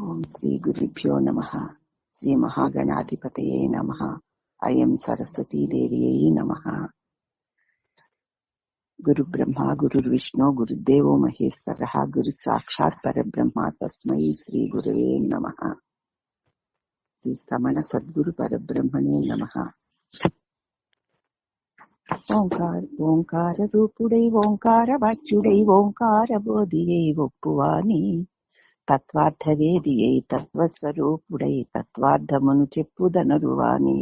ఓం శ్రీ గురుభ్యో నమః. శ్రీ మహాగణాధిపతయే నమః. అయం సరస్వతీదేవ్యై నమః. గురు బ్రహ్మ గురుర్విష్ణు గురుదేవో మహేశ్వరః గురు సాక్షాత్ పరబ్రహ్మ తస్మై శ్రీ గురవే నమః. శ్రీ శ్రమణ సద్గురు పరబ్రహ్మణే నమః. ఓంకార రూపుడై ఓంకార వాచ్యుడై ఓంకార బోధియై ఒప్పువాని తత్వార్థవేదియై తత్వస్వరూపుడై తత్వార్థమును చెప్పుదనరువాని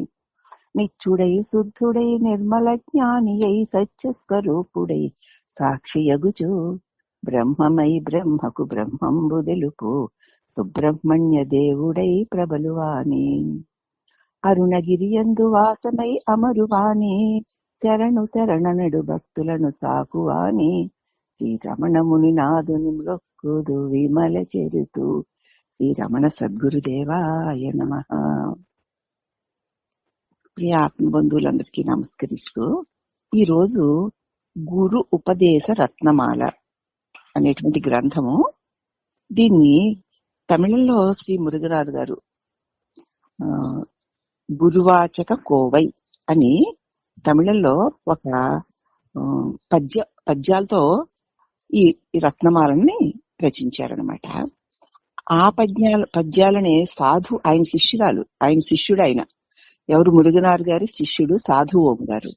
నిత్యుడై శుద్ధుడై నిర్మల జ్ఞానియై సత్యస్వరూపుడై సాక్షియగుచు బ్రహ్మమై బ్రహ్మకు బ్రహ్మంబు తెలుపు సుబ్రహ్మణ్య దేవుడై ప్రబలువాని అరుణగిరియందు వాసమై అమరువాని శరణు శరణనడు భక్తులను సాకువాని శ్రీరమణముని నాదుని మొక్కుదు విమల చెరుతూ శ్రీరమణ సద్గురుదేవాయ నమః. ప్రియ ఆత్మబంధువులందరికీ నమస్కరిస్తూ ఈరోజు గురు ఉపదేశ రత్నమాల అనేటువంటి గ్రంథము, దీన్ని తమిళంలో శ్రీ మురుగనాథ్ గారు గురువాచక కోవై అని తమిళంలో ఒక పద్యాలతో ఈ రత్నమాలని రచించారనమాట. ఆ పద్యాలనే సాధు, ఆయన శిష్యుడు ఆయన ఎవరు, మురుగనార్ గారి శిష్యుడు సాధు ఓం గారు.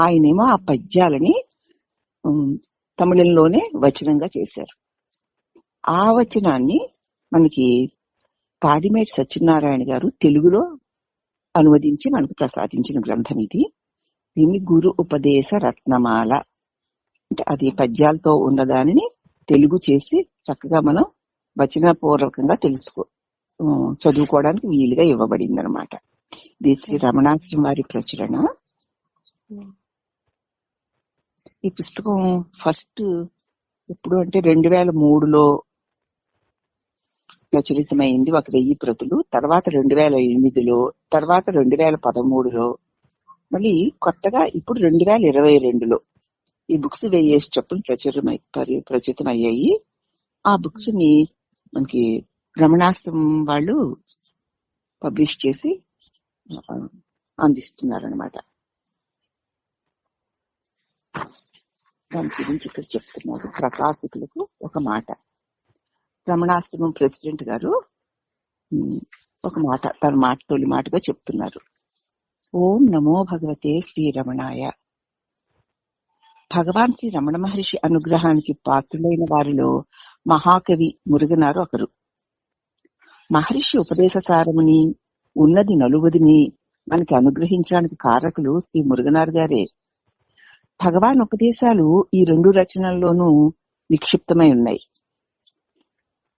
ఆయనేమో ఆ పద్యాలని తమిళంలోనే వచనంగా చేశారు. ఆ వచనాన్ని మనకి తాడిమేటి సత్యనారాయణ గారు తెలుగులో అనువదించి మనకు ప్రసాదించిన గ్రంథం ఇది. దీన్ని గురు ఉపదేశ రత్నమాల అంటే అది పద్యాలతో ఉన్నదానిని తెలుగు చేసి చక్కగా మనం వచనపూర్వకంగా చదువుకోవడానికి వీలుగా ఇవ్వబడింది అనమాట. ఇది శ్రీ రమణాశ్రమం వారి ప్రచురణ. ఈ పుస్తకం ఫస్ట్ ఎప్పుడు అంటే 2003లో ప్రచురితమైంది, 1000 ప్రతులు. తర్వాత 2008లో, తర్వాత 2013లో, మళ్ళీ కొత్తగా ఇప్పుడు 2022లో ఈ బుక్స్ 1000 చొప్పున ప్రచురితమయ్యాయి. ఆ బుక్స్ ని మనకి రమణాశ్రమం వాళ్ళు పబ్లిష్ చేసి అందిస్తున్నారనమాట. దాని గురించి ఇక్కడ చెప్తున్నారు. ప్రకాశకులకు ఒక మాట. రమణాశ్రమం ప్రెసిడెంట్ గారు ఒక మాట, తన తొలి మాటగా చెప్తున్నారు. ఓం నమో భగవతే శ్రీరమణాయ. భగవాన్ శ్రీ రమణ మహర్షి అనుగ్రహానికి పాత్రులైన వారిలో మహాకవి మురుగనారు ఒకరు. మహర్షి ఉపదేశ సారముని, ఉన్నది నలువదిని మనకి అనుగ్రహించడానికి కారకులు శ్రీ మురుగనారు గారే. భగవాన్ ఉపదేశాలు ఈ 2 రచనల్లోనూ నిక్షిప్తమై ఉన్నాయి.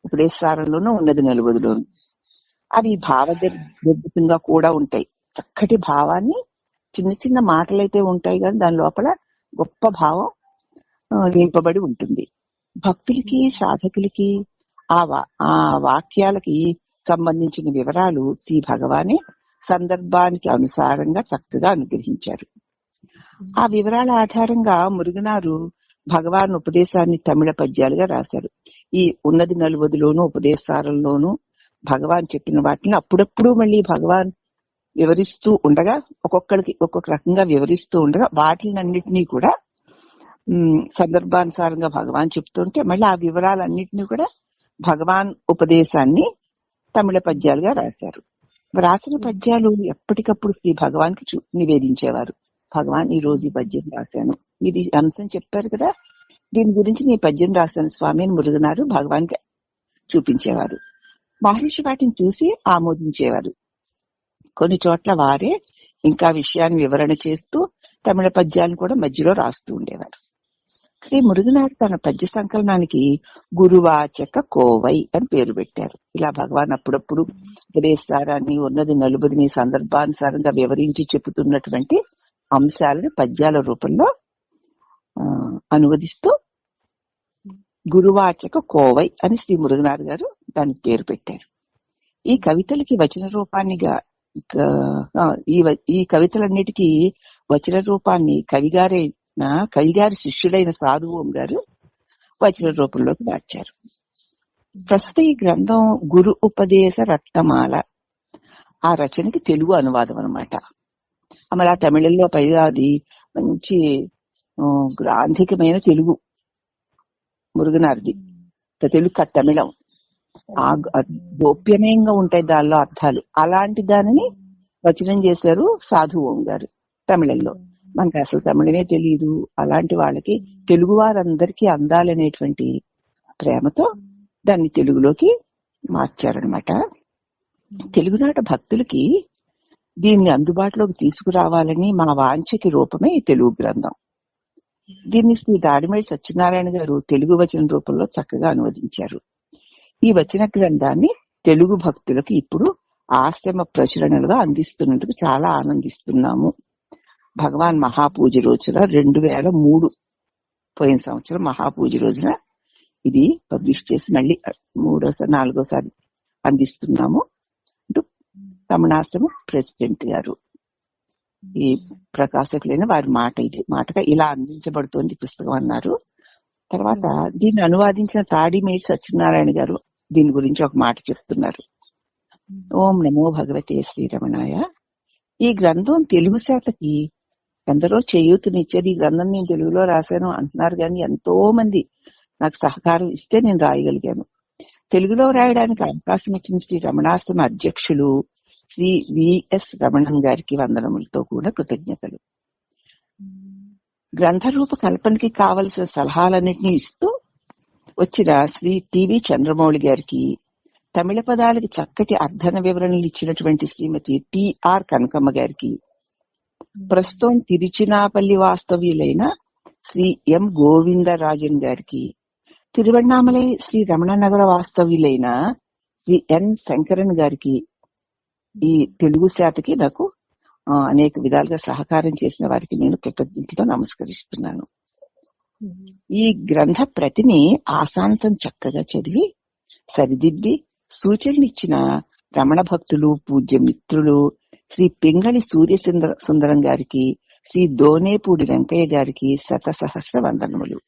ఉపదేశ సారంలోనూ, ఉన్నది నలువదిలోను. అవి భావగర్భితంగా కూడా ఉంటాయి. చక్కటి భావాన్ని, చిన్న చిన్న మాటలైతే ఉంటాయి కానీ దాని లోపల గొప్ప భావం నింపబడి ఉంటుంది. భక్తులకి, సాధకులకి ఆ వాక్యాలకి సంబంధించిన వివరాలు శ్రీ భగవానే సందర్భానికి అనుసారంగా చక్కగా అనుగ్రహించారు. ఆ వివరాల ఆధారంగా మురుగనారు భగవాన్ ఉపదేశాన్ని తమిళ పద్యాలుగా రాశారు. ఈ ఉన్నది నలువదిలోను, ఉపదేశాలలోనూ భగవాన్ చెప్పిన వాటిని అప్పుడప్పుడు మళ్ళీ భగవాన్ వివరిస్తూ ఉండగా, ఒక్కొక్కరికి ఒక్కొక్క రకంగా వివరిస్తూ ఉండగా, వాటినన్నిటినీ కూడా సందర్భానుసారంగా భగవాన్ చెప్తుంటే మళ్ళీ ఆ వివరాలన్నిటినీ కూడా భగవాన్ ఉపదేశాన్ని తమిళ పద్యాలుగా రాశారు. రాసిన పద్యాలు ఎప్పటికప్పుడు శ్రీ భగవాన్కి నివేదించేవారు. భగవాన్ ఈ రోజు ఈ పద్యం రాశాను, ఇది అంశం చెప్పారు కదా, దీని గురించి నీ పద్యం రాశాను స్వామి అని మురుగనారు భగవాన్కి చూపించేవారు. మహర్షి వాటిని చూసి ఆమోదించేవారు. కొన్ని చోట్ల వారే ఇంకా విషయాన్ని వివరణ చేస్తూ తమిళ పద్యాలను కూడా మధ్యలో రాస్తూ ఉండేవారు. శ్రీ మురుగనాథ్ తన పద్య సంకలనానికి గురువాచక కోవై అని పేరు పెట్టారు. ఇలా భగవాన్ అప్పుడప్పుడు ఉపదేశాన్ని, ఉన్నది నలుబదిని సందర్భానుసారంగా వివరించి చెబుతున్నటువంటి అంశాలను పద్యాల రూపంలో అనువదిస్తూ గురువాచక కోవై అని శ్రీ మురుగనాథ్ గారు దానికి పేరు పెట్టారు. ఈ కవితలకి వచన రూపాన్నిగా ఈ కవితలన్నిటికీ వచన రూపాన్ని కవిగారి శిష్యుడైన సాధు ఓం గారు వచన రూపంలోకి మార్చారు. ప్రస్తుత ఈ గ్రంథం గురు ఉపదేశ రత్నమాల, ఆ రచనకి తెలుగు అనువాదం అనమాట. మరి ఆ తమిళంలో పైగా అది మంచి గ్రాంధికమైన తెలుగు, మురుగనార్ది తెలుగు తమిళం, గోప్యమయంగా ఉంటాయి దానిలో అర్థాలు. అలాంటి దానిని వచనం చేశారు సాధు ఓం గారు తమిళంలో. మనకి అసలు తమిళమే తెలియదు, అలాంటి వాళ్ళకి తెలుగు వారందరికీ అందాలనేటువంటి ప్రేమతో దాన్ని తెలుగులోకి మార్చారనమాట. తెలుగునాట భక్తులకి దీన్ని అందుబాటులోకి తీసుకురావాలని మా వాంఛకి రూపమే ఈ తెలుగు గ్రంథం. దీన్ని శ్రీ దాడిమేడి సత్యనారాయణ గారు తెలుగు వచన రూపంలో చక్కగా అనువదించారు. ఈ వచన గ్రంథాన్ని తెలుగు భక్తులకు ఇప్పుడు ఆశ్రమ ప్రచురణలుగా అందిస్తున్నందుకు చాలా ఆనందిస్తున్నాము. భగవాన్ మహాపూజ రోజున 2003 పోయిన సంవత్సరం మహాపూజ రోజున ఇది పబ్లిష్ చేసి మళ్ళీ 4సారి అందిస్తున్నాము అంటూ రమణాశ్రమ ప్రెసిడెంట్ గారు, ఈ ప్రకాశకులైన వారి మాటగా ఇలా అందించబడుతోంది పుస్తకం అన్నారు. తర్వాత దీన్ని అనువాదించిన తాడిమేడి సత్యనారాయణ గారు దీని గురించి ఒక మాట చెప్తున్నారు. ఓం నమో భగవతే శ్రీరమణాయ. ఈ గ్రంథం తెలుగు శాతకి ఎందరో చేయూతనిచ్చారు. ఈ గ్రంథం నేను తెలుగులో రాశాను అంటున్నారు, కానీ ఎంతో మంది నాకు సహకారం ఇస్తే నేను రాయగలిగాను. తెలుగులో రాయడానికి అవకాశం ఇచ్చిన శ్రీ రమణాశ్రమ అధ్యక్షులు శ్రీ విఎస్ రమణన్ గారికి వందనములతో కూడా కృతజ్ఞతలు. గ్రంథ రూప కల్పనకి కావలసిన సలహాలన్నింటినీ ఇస్తూ వచ్చిన శ్రీ టివి చంద్రమౌళి గారికి, తమిళ పదాలకి చక్కటి అర్థన వివరణలు ఇచ్చినటువంటి శ్రీమతి టిఆర్ కనకమ్మ గారికి, ప్రస్తుతం తిరుచినాపల్లి వాస్తవ్యులైన శ్రీ ఎం గోవిందరాజన్ గారికి, తిరువణ్ణామలై శ్రీ రమణనగర వాస్తవ్యులైన శ్రీ ఎన్ శంకరన్ గారికి, ఈ తెలుగు శాతకి నాకు అనేక విధాలుగా సహకారం చేసిన వారికి నేను కృతజ్ఞతతో నమస్కరిస్తున్నాను. ఈ గ్రంథ ప్రతిని ఆశాంతం చక్కగా చదివి సరిదిద్ది సూచనలిచ్చిన రమణ భక్తులు, పూజ్య మిత్రులు శ్రీ పింగళి సూర్య సుందరం గారికి, శ్రీ దోనేపూడి వెంకయ్య గారికి శతసహస్ర వందనములు.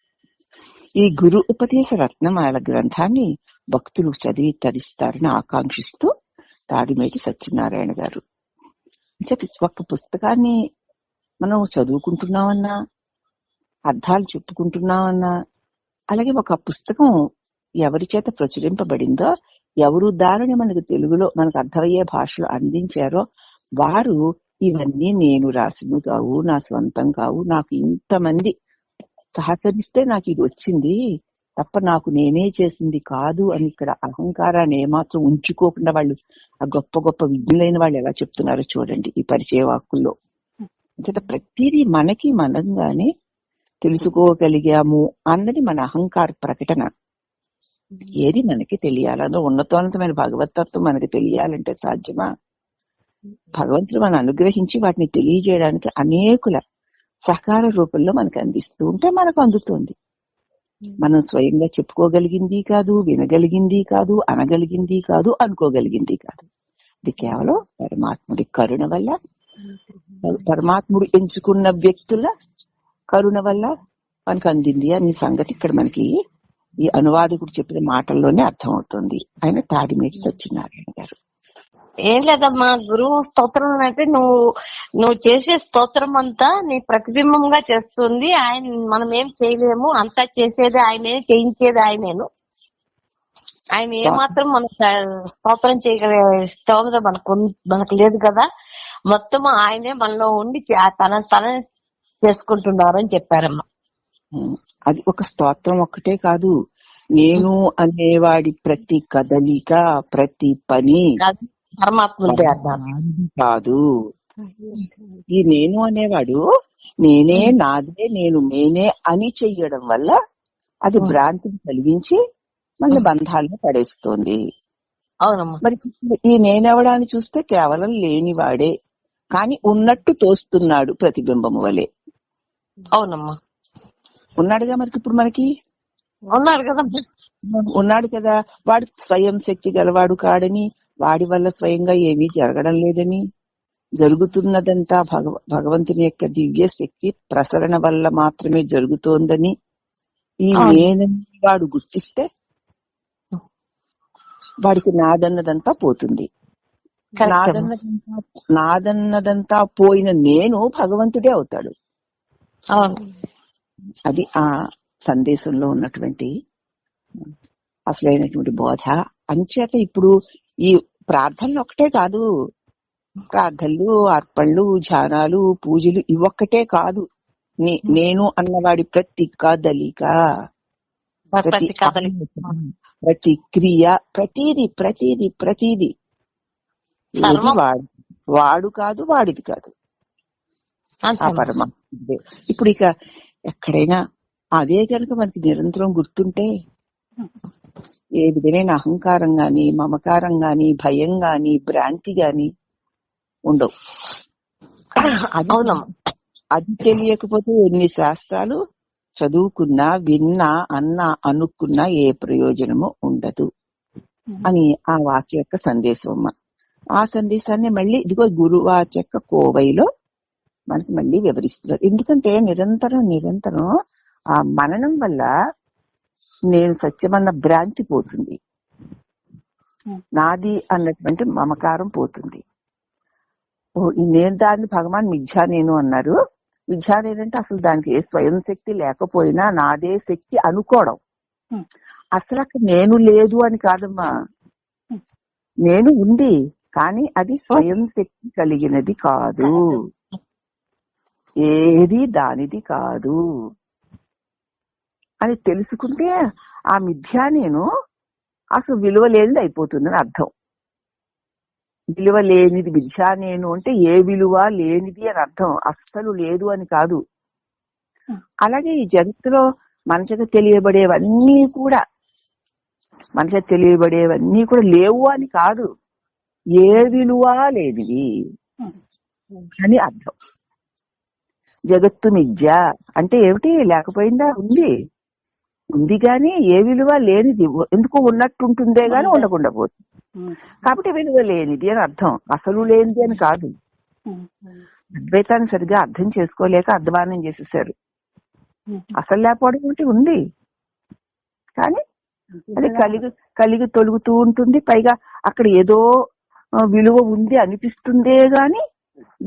ఈ గురు ఉపదేశ రత్నమాల గ్రంథాన్ని భక్తులు చదివి తరిస్తారని ఆకాంక్షిస్తూ తాడిమేడి సత్యనారాయణ గారు. ఒక పుస్తకాన్ని మనం చదువుకుంటున్నామన్నా, అర్థాలు చెప్పుకుంటున్నామన్నా, అలాగే ఒక పుస్తకం ఎవరి చేత ప్రచురింపబడిందో, ఎవరు దానిని మనకు తెలుగులో మనకు అర్థమయ్యే భాషలో అందించారో వారు ఇవన్నీ నేను రాసినవి కావు, నా స్వంతం కావు, నాకు ఇంతమంది సహకరిస్తే నాకు ఇది వచ్చింది తప్ప నాకు నేనే చేసింది కాదు అని ఇక్కడ అహంకారాన్ని ఏమాత్రం ఉంచుకోకుండా వాళ్ళు ఆ గొప్ప గొప్ప విజ్ఞులైన వాళ్ళు ఎలా చెప్తున్నారో చూడండి ఈ పరిచయ వాక్కుల్లో. ప్రతిదీ మనకి మనంగానే తెలుసుకోగలిగాము అన్నది మన అహంకార ప్రకటన. ఏది మనకి తెలియాలనో ఉన్నతోన్నతమైన భగవతత్వం మనకి తెలియాలంటే సాధ్యమా? భగవంతుడు మనం అనుగ్రహించి వాటిని తెలియజేయడానికి అనేకుల సహకార రూపంలో మనకు అందిస్తూ ఉంటే మనకు అందుతుంది. మనం స్వయంగా చెప్పుకోగలిగింది కాదు, వినగలిగింది కాదు, అనగలిగింది కాదు, అనుకోగలిగింది కాదు. ఇది కేవలం పరమాత్ముడి కరుణ వల్ల, పరమాత్ముడు ఎంచుకున్న వ్యక్తుల కరుణ వల్ల మనకు అందింది అనే సంగతి ఇక్కడ మనకి ఈ అనువాదకుడు చెప్పిన మాటల్లోనే అర్థమవుతుంది. ఆయన తాడిమేడి సత్యనారాయణ గారు. ఏం లేదమ్మా, గురువు స్తోత్రం అంటే నువ్వు చేసే స్తోత్రం అంతా నీ ప్రతిబింబంగా చేస్తుంది. ఆయన మనం ఏం చేయలేము, అంతా చేసేది ఆయనే, చేయించేది ఆయనేను. ఆయన ఏమాత్రం మన స్తోత్రం చేయగలిగే స్తోమత మనకు లేదు కదా. మొత్తం ఆయనే మనలో ఉండి తన చేసుకుంటున్నారు అని చెప్పారమ్మా. అది ఒక స్తోత్రం ఒక్కటే కాదు, నేను అనేవాడి ప్రతి కదలిక, ప్రతి పని పరమాత్ముడి కాదు. ఈ నేను అనేవాడు నేనే, నాదే, నేను నేనే అని చెయ్యడం వల్ల అది భ్రాంతిని కలిగించి మళ్ళీ బంధాలను పడేస్తోంది. అవునమ్మా. మరి ఈ నేనెవడాన్ని చూస్తే కేవలం లేనివాడే కానీ ఉన్నట్టు తోస్తున్నాడు ప్రతిబింబము వలె. అవునమ్మా, ఉన్నాడుగా. మరి ఇప్పుడు మనకి ఉన్నాడు కదా, ఉన్నాడు కదా. వాడు స్వయం శక్తి గలవాడు కాడని, వాడి వల్ల స్వయంగా ఏమీ జరగడం లేదని, జరుగుతున్నదంతా భగవంతుని యొక్క దివ్య శక్తి ప్రసరణ వల్ల మాత్రమే జరుగుతోందని ఈ నేనని వాడు గుర్తిస్తే వాడికి నాదన్నదంతా పోతుంది. నాదన్నదంతా పోయిన నేను భగవంతుడే అవుతాడు. అది ఆ సందేశంలో ఉన్నటువంటి అసలైనటువంటి బోధ. అంచేత ఇప్పుడు ఈ ప్రార్థనలు ఒక్కటే కాదు, ప్రార్థనలు, అర్పణలు, ధ్యానాలు, పూజలు ఇవొక్కటే కాదు. నేను అన్నవాడి ప్రతి కదలిక, ప్రతి క్రియ, ప్రతిది ప్రతిది ప్రతిది వాడు కాదు, వాడిది కాదు, ఆ పరమాత్మ. ఇప్పుడు ఇక ఎక్కడైనా అదే కనుక మనకి నిరంతరం గుర్తుంటే ఏ విధమైన అహంకారం గాని, మమకారం గాని, భయం గాని, భ్రాంతి గాని ఉండవు. అది తెలియకపోతే ఎన్ని శాస్త్రాలు చదువుకున్నా, విన్నా, అన్నా, అనుకున్నా ఏ ప్రయోజనము ఉండదు అని ఆ వాక్య యొక్క సందేశం. ఆ సందేశాన్ని మళ్ళీ ఇదిగో గురువాచక కోవైలో మనకి మళ్ళీ వివరిస్తున్నారు. ఎందుకంటే నిరంతరం ఆ మననం వల్ల నేను సత్యమన్న భ్రాంతి పోతుంది, నాది అన్నటువంటి మమకారం పోతుంది. నేను దాన్ని భగవాన్ మిథ్యా నేను అన్నారు. మిథ్యా నేనంటే అసలు దానికి ఏ స్వయం శక్తి లేకపోయినా నాదే శక్తి అనుకోవడం. అసలు అక్కడ నేను లేదు అని కాదమ్మా, నేను ఉంది, కానీ అది స్వయం శక్తి కలిగినది కాదు, ఏది దానిది కాదు అని తెలుసుకుంటే ఆ మిథ్యా నేను అసలు విలువ లేనిది అయిపోతుందని అర్థం. విలువ లేనిది మిథ్యా నేను అంటే ఏ విలువ లేనిది అని అర్థం, అస్సలు లేదు అని కాదు. అలాగే ఈ జగత్తులో మనసుకు తెలియబడేవన్నీ కూడా లేవు అని కాదు, ఏ విలువ లేనివి అని అర్థం. జగత్తు మిథ్య అంటే ఏమిటి? లేకపోయిందా? ఉంది గాని ఏ విలువ లేనిది. ఎందుకు ఉన్నట్టుంటుందే గాని ఉండకుండా పోతుంది, కాబట్టి విలువ లేనిది అని అర్థం, అసలు లేనిది అని కాదు. అద్వైతాన్ని సరిగ్గా అర్థం చేసుకోలేక అధ్వానం చేసేసారు. అసలు లేకపోవడం ఒకటి ఉంది, కానీ అది కలిగి తొలుగుతూ ఉంటుంది. పైగా అక్కడ ఏదో విలువ ఉంది అనిపిస్తుందే గాని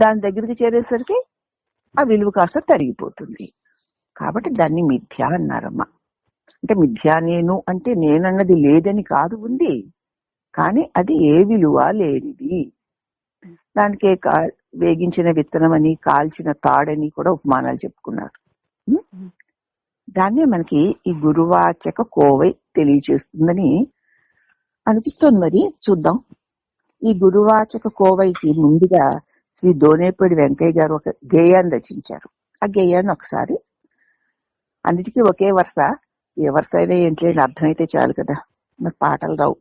దాని దగ్గరికి చేరేసరికి ఆ విలువ కాస్త తరిగిపోతుంది. కాబట్టి దాన్ని మిథ్యా అన్నారమ్మా. అంటే మిథ్యా నేను అంటే నేనన్నది లేదని కాదు, ఉంది, కానీ అది ఏ విలువ లేనిది. దానికే వేగించిన విత్తనం అని, కాల్చిన తాడని కూడా ఉపమానాలు చెప్పుకున్నారు. దాన్నే మనకి ఈ గురువాచక కోవై తెలియచేస్తుందని అనిపిస్తోంది. మరి చూద్దాం. ఈ గురువాచక కోవైకి ముందుగా శ్రీ దోనేపూడి వెంకయ్య గారు ఒక గేయాన్ని రచించారు. ఆ గేయాన్ని ఒకసారి, అన్నిటికీ ఒకే వరుస, ఏ వరుస అయినా ఏంటి అర్థమైతే చాలు కదా, మరి పాటలు రావు.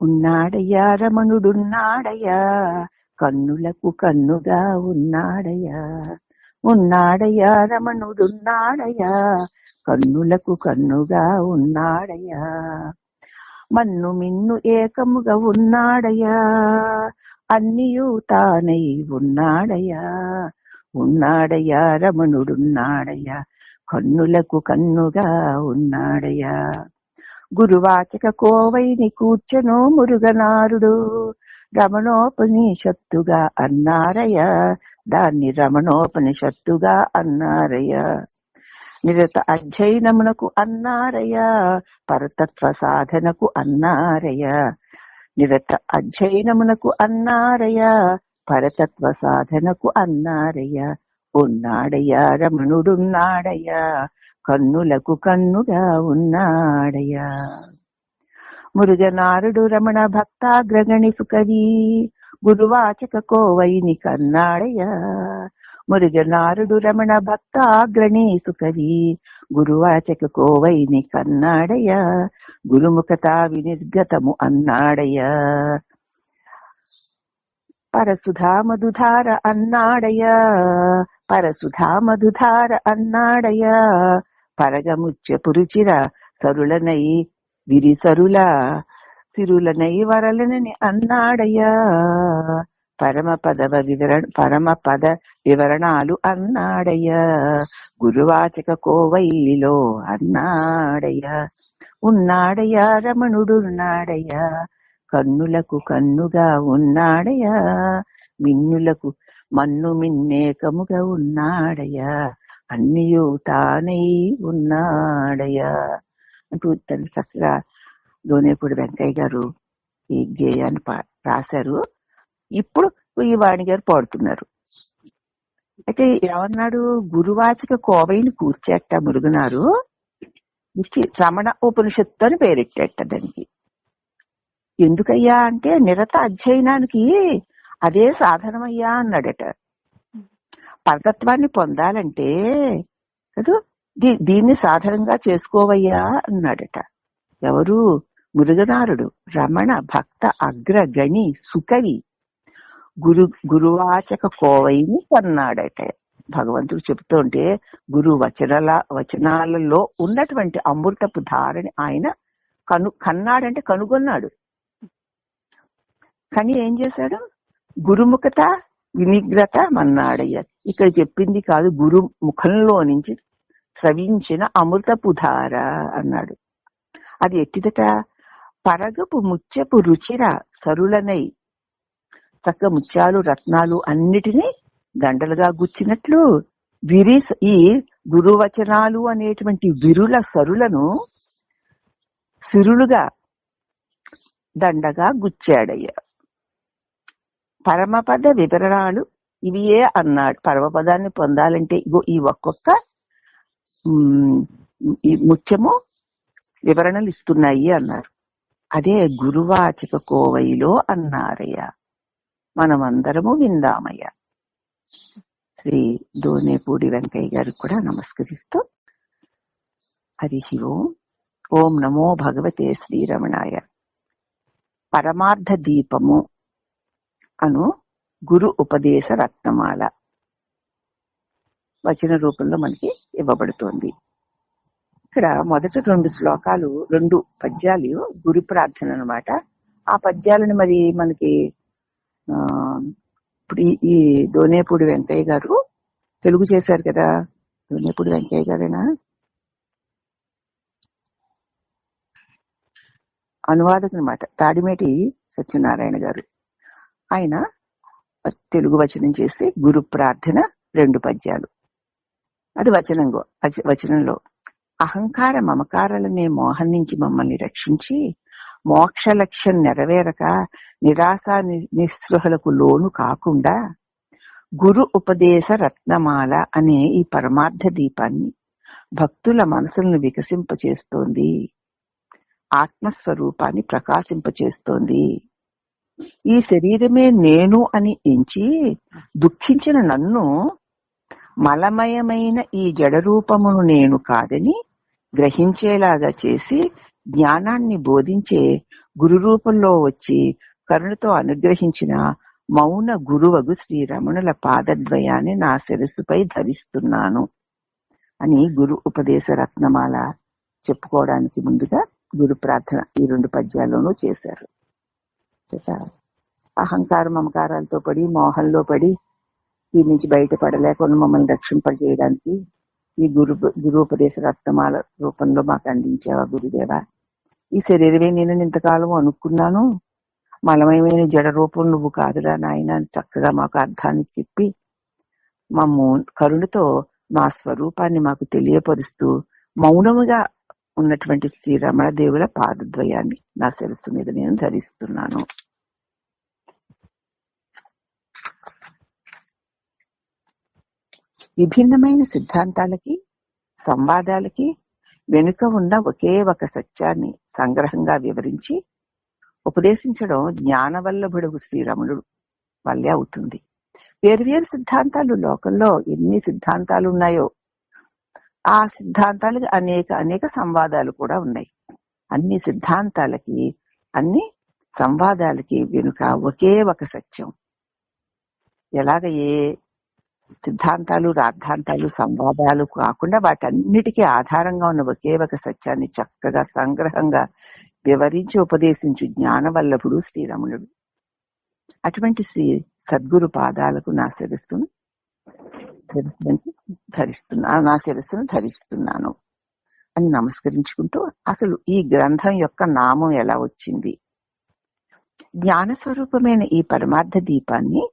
ఉన్నాడయ్యా రమణుడున్నాడయ్యా, కన్నులకు కన్నుగా ఉన్నాడయ్యా, ఉన్నాడయ్యా రమణుడున్నాడయ్యా, కన్నులకు కన్నుగా ఉన్నాడయ్యా, మన్ను మిన్ను ఏకముగా ఉన్నాడయ్యా, అన్నియు తానై ఉన్నాడయ్యా, ఉన్నాడయ్యా రమణుడున్నాడయ్యా, కన్నులకు కన్నుగా ఉన్నాడయ్యా. గురువాచక కోవైని కూర్చను మురుగనారుడు, రమణోపనిషత్తుగా అన్నారయ్యా, దాన్ని రమణోపనిషత్తుగా అన్నారయ్యా. నిరత అధ్యయనమునకు అన్నారయ్యా, పరతత్వ సాధనకు అన్నారయ్యా, నిరత అధ్యయనమునకు అన్నారయ్యా, పరతత్వ సాధనకు అన్నారయ్యా, ఉన్నాడయ్యా రమణుడున్నాడయ్యా, కన్నులకు కన్నుగా ఉన్నాడయ్యా. మురుగనారుడు రమణ భక్తాగ్రగణి సుకవి, గురువాచక కోవైని కన్నాడయ్యా, మురుగనారుడు రమణ భక్తాగ్రణి సుకవి, గురువాచక కోవైని కన్నాడయ్యా, గురుముఖత వినిర్గతము అన్నాడయ్యా, పరసుధా మధుధార అన్నాడయ్యా, పరసుధా మధుధార అన్నాడయ్యా, పరగముచ్చ పురుచిర సరులనై విరిసరుల సిరులనై వరలనని అన్నాడయ్యా, పరమ పద వివరణాలు అన్నాడయ్యా, గురువాచక కోవైలో అన్నాడయ్యా. ఉన్నాడయ్యా రమణుడున్నాడయ్యా, కన్నులకు కన్నుగా ఉన్నాడయ్యా, మిన్నులకు మన్ను మిన్నేకముగా ఉన్నాడయ్యా, అన్నియు తానై ఉన్నాడయ్యా అంటూ చక్కగా దోనేపూడి వెంకయ్య గారు ఈ గేయాన్ని రాశారు. ఇప్పుడు ఈ వాణి గారు పాడుతున్నారు. అయితే ఏమన్నాడు, గురువాచక కోవైని కూర్చేట మురుగునారు ఇచ్చి రమణ ఉపనిషత్తు అని పేరెట్టేట దానికి. ఎందుకయ్యా అంటే నిరత అధ్యయనానికి అదే సాధనమయ్యా అన్నాడట. పరతత్వాన్ని పొందాలంటే కదా దీన్ని సాధనంగా చేసుకోవయ్యా అన్నాడట. ఎవరు? మురుగనారుడు, రమణ భక్త అగ్రగణి సుకవి గురువాచక కోవైని కన్నాడట. భగవంతుడు చెబుతుంటే గురు వచనాలలో ఉన్నటువంటి అమృతపు ధారని ఆయన కన్నాడంటే కనుగొన్నాడు. కానీ ఏం చేశాడు? గురుముఖత వినిగ్రత మన్నాడయ్య. ఇక్కడ చెప్పింది కాదు, గురు ముఖంలో నుంచి స్రవించిన అమృతపు ధార అన్నాడు. అది ఎట్టిదట? పరగపు ముత్యపు రుచిర సరులనై, చక్క ముత్యాలు రత్నాలు అన్నిటినీ దండలుగా గుచ్చినట్లు ఈ గురువచనాలు అనేటువంటి విరుల సరులను సిరులుగా దండగా గుచ్చాడయ్యా. పరమపద వివరణాలు ఇవియే అన్నాడు. పరమపదాన్ని పొందాలంటే ఇగో ఈ ఒక్కొక్క ఈ ముత్యము వివరణలు ఇస్తున్నాయి అన్నారు. అదే గురువాచక కోవైలో అన్నారయ్యా. మనమందరము విందామయ్యా. శ్రీ దోనేపూడి వెంకయ్య గారికి కూడా నమస్కరిస్తూ హరి ఓం. ఓం నమో భగవతే శ్రీరమణాయ. పరమార్థ దీపము అను గురు ఉపదేశ రత్నమాల వచన రూపంలో మనకి ఇవ్వబడుతోంది. ఇక్కడ మొదటి 2 శ్లోకాలు 2 పద్యాలు గురు ప్రార్థన అన్నమాట. ఆ పద్యాలను మరి మనకి ఇప్పుడు ఈ దోనేపూడి వెంకయ్య గారు తెలుగు చేశారు కదా. దోనేపూడి వెంకయ్య గారేనా? అనువాదకుడు అనమాట, తాడిమేటి సత్యనారాయణ గారు. ఆయన తెలుగు వచనం చేసి గురు ప్రార్థన 2 పద్యాలు. అది వచనంలో అహంకార మమకారాలనే మోహం నుంచి మమ్మల్ని రక్షించి మోక్ష లక్ష్యం నెరవేరక నిరాశ నిస్పృహలకు లోను కాకుండా గురు ఉపదేశ రత్నమాల అనే ఈ పరమార్థ దీపాన్ని భక్తుల మనసులను వికసింపచేస్తోంది, ఆత్మస్వరూపాన్ని ప్రకాశింపచేస్తోంది. ఈ శరీరమే నేను అని ఎంచి దుఃఖించిన నన్ను మలమయమైన ఈ జడరూపమును నేను కాదని గ్రహించేలాగా చేసి జ్ఞానాన్ని బోధించే గురు రూపంలో వచ్చి కరుణతో అనుగ్రహించిన మౌన గురువగు శ్రీరమణుల పాదద్వయాన్ని నా శిరస్సుపై ధరిస్తున్నాను అని గురు ఉపదేశ రత్నమాల చెప్పుకోవడానికి ముందుగా గురు ప్రార్థన ఈ 2 పద్యాల్లోనూ చేశారు. అహంకార మమకారాలతో పడి మోహంలో పడి దీని నుంచి బయటపడలేకుండా మమ్మల్ని రక్షింపజేయడానికి ఈ గురుపదేశ రత్నమాల రూపంలో మాకు అందించావా గురుదేవా. ఈ శరీరమే నేను ఇంతకాలం అనుకున్నాను, మలమయమైన జడ రూపం నువ్వు కాదురా నాయన అని చక్కగా మాకు అర్థాన్ని చెప్పి మమ్ము కరుణతో మా స్వరూపాన్ని మాకు తెలియపరుస్తూ మౌనముగా ఉన్నటువంటి శ్రీరమణ దేవుల పాదద్వయాన్ని నా శిరస్సు మీద నేను ధరిస్తున్నాను. విభిన్నమైన సిద్ధాంతాలకి సంవాదాలకి వెనుక ఉన్న ఒకే ఒక సత్యాన్ని సంగ్రహంగా వివరించి ఉపదేశించడం జ్ఞానవల్లభుడు శ్రీరమణుడు వల్లే అవుతుంది. వేరువేరు సిద్ధాంతాలు లోకంలో ఎన్ని సిద్ధాంతాలు ఉన్నాయో ఆ సిద్ధాంతాలకి అనేక సంవాదాలు కూడా ఉన్నాయి. అన్ని సిద్ధాంతాలకి అన్ని సంవాదాలకి వెనుక ఒకే ఒక సత్యం. ఎలాగ ఏ సిద్ధాంతాలు రాద్ధాంతాలు సంవాదాలు కాకుండా వాటన్నిటికీ ఆధారంగా ఉన్న ఒకే ఒక సత్యాన్ని చక్కగా సంగ్రహంగా వివరించి ఉపదేశించు జ్ఞానవల్లభుడు శ్రీరమణుడు. అటువంటి శ్రీ సద్గురు పాదాలకు నా శిరస్సును ధరిస్తున్నాను. అని నమస్కరించుకుంటూ అసలు ఈ గ్రంథం యొక్క నామం ఎలా వచ్చింది, జ్ఞానస్వరూపమైన ఈ పరమార్థ దీపాన్ని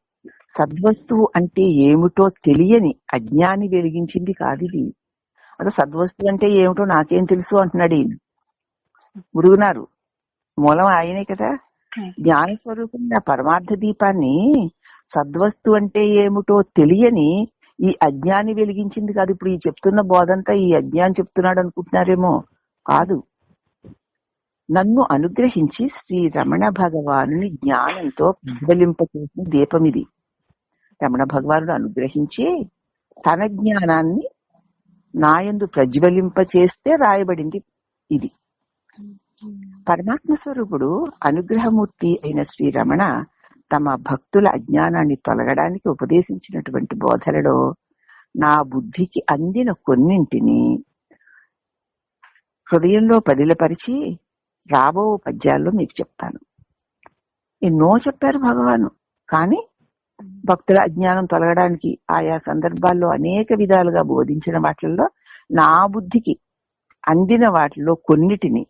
సద్వస్తువు అంటే ఏమిటో తెలియని అజ్ఞాని వెలిగించింది కాదు ఇది. అసలు సద్వస్తువు అంటే ఏమిటో నాకేం తెలుసు అంటున్నాడు ఈయన గురువునారు. మూలం ఆయనే కదా. జ్ఞానస్వరూపమైన పరమార్థ దీపాన్ని సద్వస్తు అంటే ఏమిటో తెలియని ఈ అజ్ఞాని వెలిగించింది కాదు. ఇప్పుడు ఈ చెప్తున్న బోధంతా ఈ అజ్ఞాని చెప్తున్నాడు అనుకుంటున్నారేమో, కాదు. నన్ను అనుగ్రహించి శ్రీ రమణ భగవానుని జ్ఞానంతో ప్రజ్వలింపచేసిన దీపం ఇది. రమణ భగవానుడు అనుగ్రహించి తన జ్ఞానాన్ని నాయందు ప్రజ్వలింప చేస్తే రాయబడింది ఇది. పరమాత్మ స్వరూపుడు అనుగ్రహమూర్తి అయిన శ్రీ రమణ తమ భక్తుల అజ్ఞానాన్ని తొలగడానికి ఉపదేశించినటువంటి బోధనలో నా బుద్ధికి అందిన కొన్నింటిని హృదయంలో పదిలపరిచి రాబో పద్యాల్లో మీకు చెప్తాను. ఎన్నో చెప్పారు భగవాను, కానీ భక్తుల అజ్ఞానం తొలగడానికి ఆయా సందర్భాల్లో అనేక విధాలుగా బోధించిన వాటిల్లో నా బుద్ధికి అందిన వాటిలో కొన్నిటిని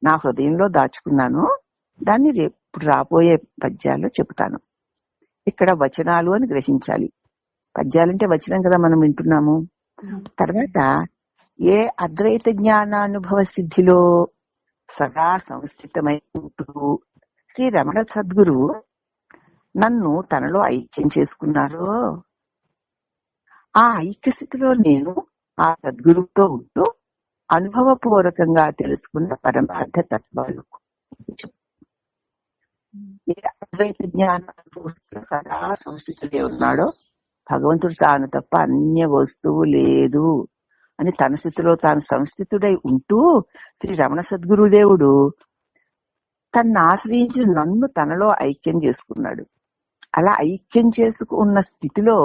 నా హృదయంలో దాచుకున్నాను. దాన్ని రేపు రాబోయే పద్యాల్లో చెబుతాను. ఇక్కడ వచనాలు అని గ్రహించాలి. పద్యాలంటే వచనం కదా మనం వింటున్నాము. తర్వాత ఏ అద్వైత జ్ఞానానుభవ సిద్ధిలో సదా సంస్థితమై ఉంటూ శ్రీ రమణ సద్గురువు నన్ను తనలో ఐక్యం చేసుకున్నారో, ఆ ఐక్య స్థితిలో నేను ఆ సద్గురువుతో ఉంటూ అనుభవపూర్వకంగా తెలుసుకున్న పరమార్థ తత్వాలు ఏ అద్వైత జ్ఞానం సదా సంస్థితుడే ఉన్నాడో, భగవంతుడు తాను తప్ప అన్య వస్తువు లేదు అని తన స్థితిలో తాను సంస్థితుడై ఉంటూ శ్రీ రమణ సద్గురుదేవుడు తన్ను ఆశ్రయించి నన్ను తనలో ఐక్యం చేసుకున్నాడు. అలా ఐక్యం చేసుకున్న స్థితిలో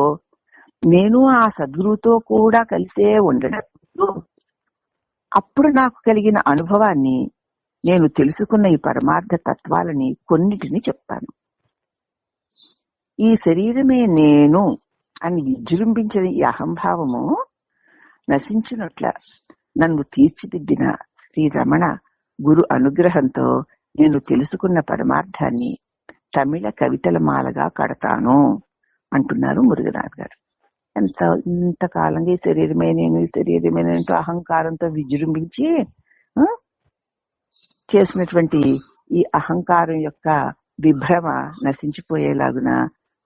నేను ఆ సద్గురువుతో కూడా కలిసే ఉండడం, అప్పుడు నాకు కలిగిన అనుభవాన్ని, నేను తెలుసుకున్న ఈ పరమార్థ తత్వాలని కొన్నిటిని చెప్తాను. ఈ శరీరమే నేను అని విజృంభించిన ఈ అహంభావము నశించినట్ల నన్ను తీర్చిదిద్దిన శ్రీ రమణ గురు అనుగ్రహంతో నేను తెలుసుకున్న పరమార్థాన్ని తమిళ కవితల మాలగా కడతాను అంటున్నారు మురుగనాథ్ గారు. ఇంతకాలంగా ఈ శరీరమే నేను, ఈ శరీరమే నేను అహంకారంతో విజృంభించి చేసినటువంటి ఈ అహంకారం యొక్క విభ్రమ నశించిపోయేలాగున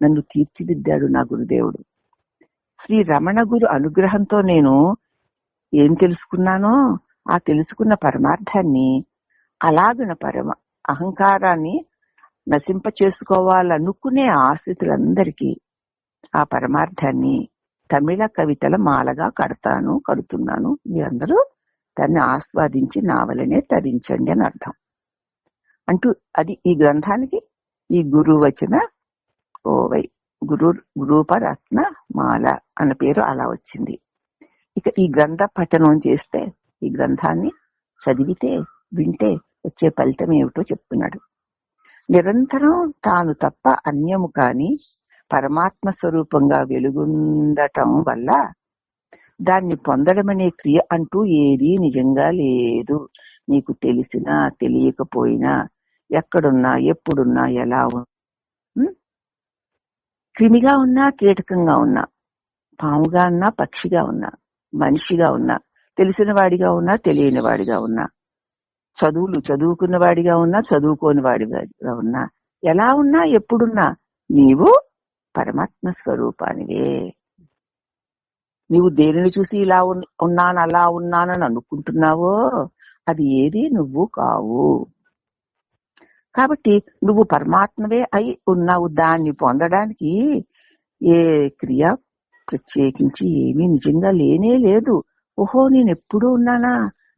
నన్ను తీర్చిదిద్దాడు నా గురుదేవుడు. శ్రీ రమణ గురు అనుగ్రహంతో నేను ఏం తెలుసుకున్నానో ఆ తెలుసుకున్న పరమార్థాన్ని అలాగున అహంకారాన్ని నశింప చేసుకోవాలనుకునే ఆశ్రితులందరికీ ఆ పరమార్థాన్ని తమిళ కవితల మాలగా కడుతున్నాను. మీరందరూ దాన్ని ఆస్వాదించి నా వలనే తరించండి అని అర్థం. అంటూ అది ఈ గ్రంథానికి ఈ గురువచన ఓవై గురూపరత్న మాల అన్న పేరు అలా వచ్చింది. ఇక ఈ గ్రంథ పఠనం చేస్తే, ఈ గ్రంథాన్ని చదివితే వింటే వచ్చే ఫలితం ఏమిటో చెప్తున్నాడు. నిరంతరం తాను తప్ప అన్యము కాని పరమాత్మ స్వరూపంగా వెలుగుందటం వల్ల దాన్ని పొందడమనే క్రియ అంటూ ఏదీ నిజంగా లేదు. నీకు తెలిసినా తెలియకపోయినా, ఎక్కడున్నా ఎప్పుడున్నా, ఎలా ఉన్నా, క్రిమిగా ఉన్నా కీటకంగా ఉన్నా, పాముగా ఉన్నా పక్షిగా ఉన్నా, మనిషిగా ఉన్నా, తెలిసిన వాడిగా ఉన్నా తెలియని వాడిగా ఉన్నా, చదువుకున్న వాడిగా ఉన్నా చదువుకోని వాడిగా ఉన్నా, ఎలా ఉన్నా ఎప్పుడున్నా నీవు పరమాత్మ స్వరూపానివే. నీవు దేనిని చూసి ఇలా ఉన్నాను అలా ఉన్నానని అనుకుంటున్నావో అది ఏది నువ్వు కావు. కాబట్టి నువ్వు పరమాత్మవే అయి ఉన్నావు. దాన్ని పొందడానికి ఏ క్రియ ప్రత్యేకించి ఏమీ నిజంగా లేనే లేదు. ఓహో, నేను ఎప్పుడూ ఉన్నానా,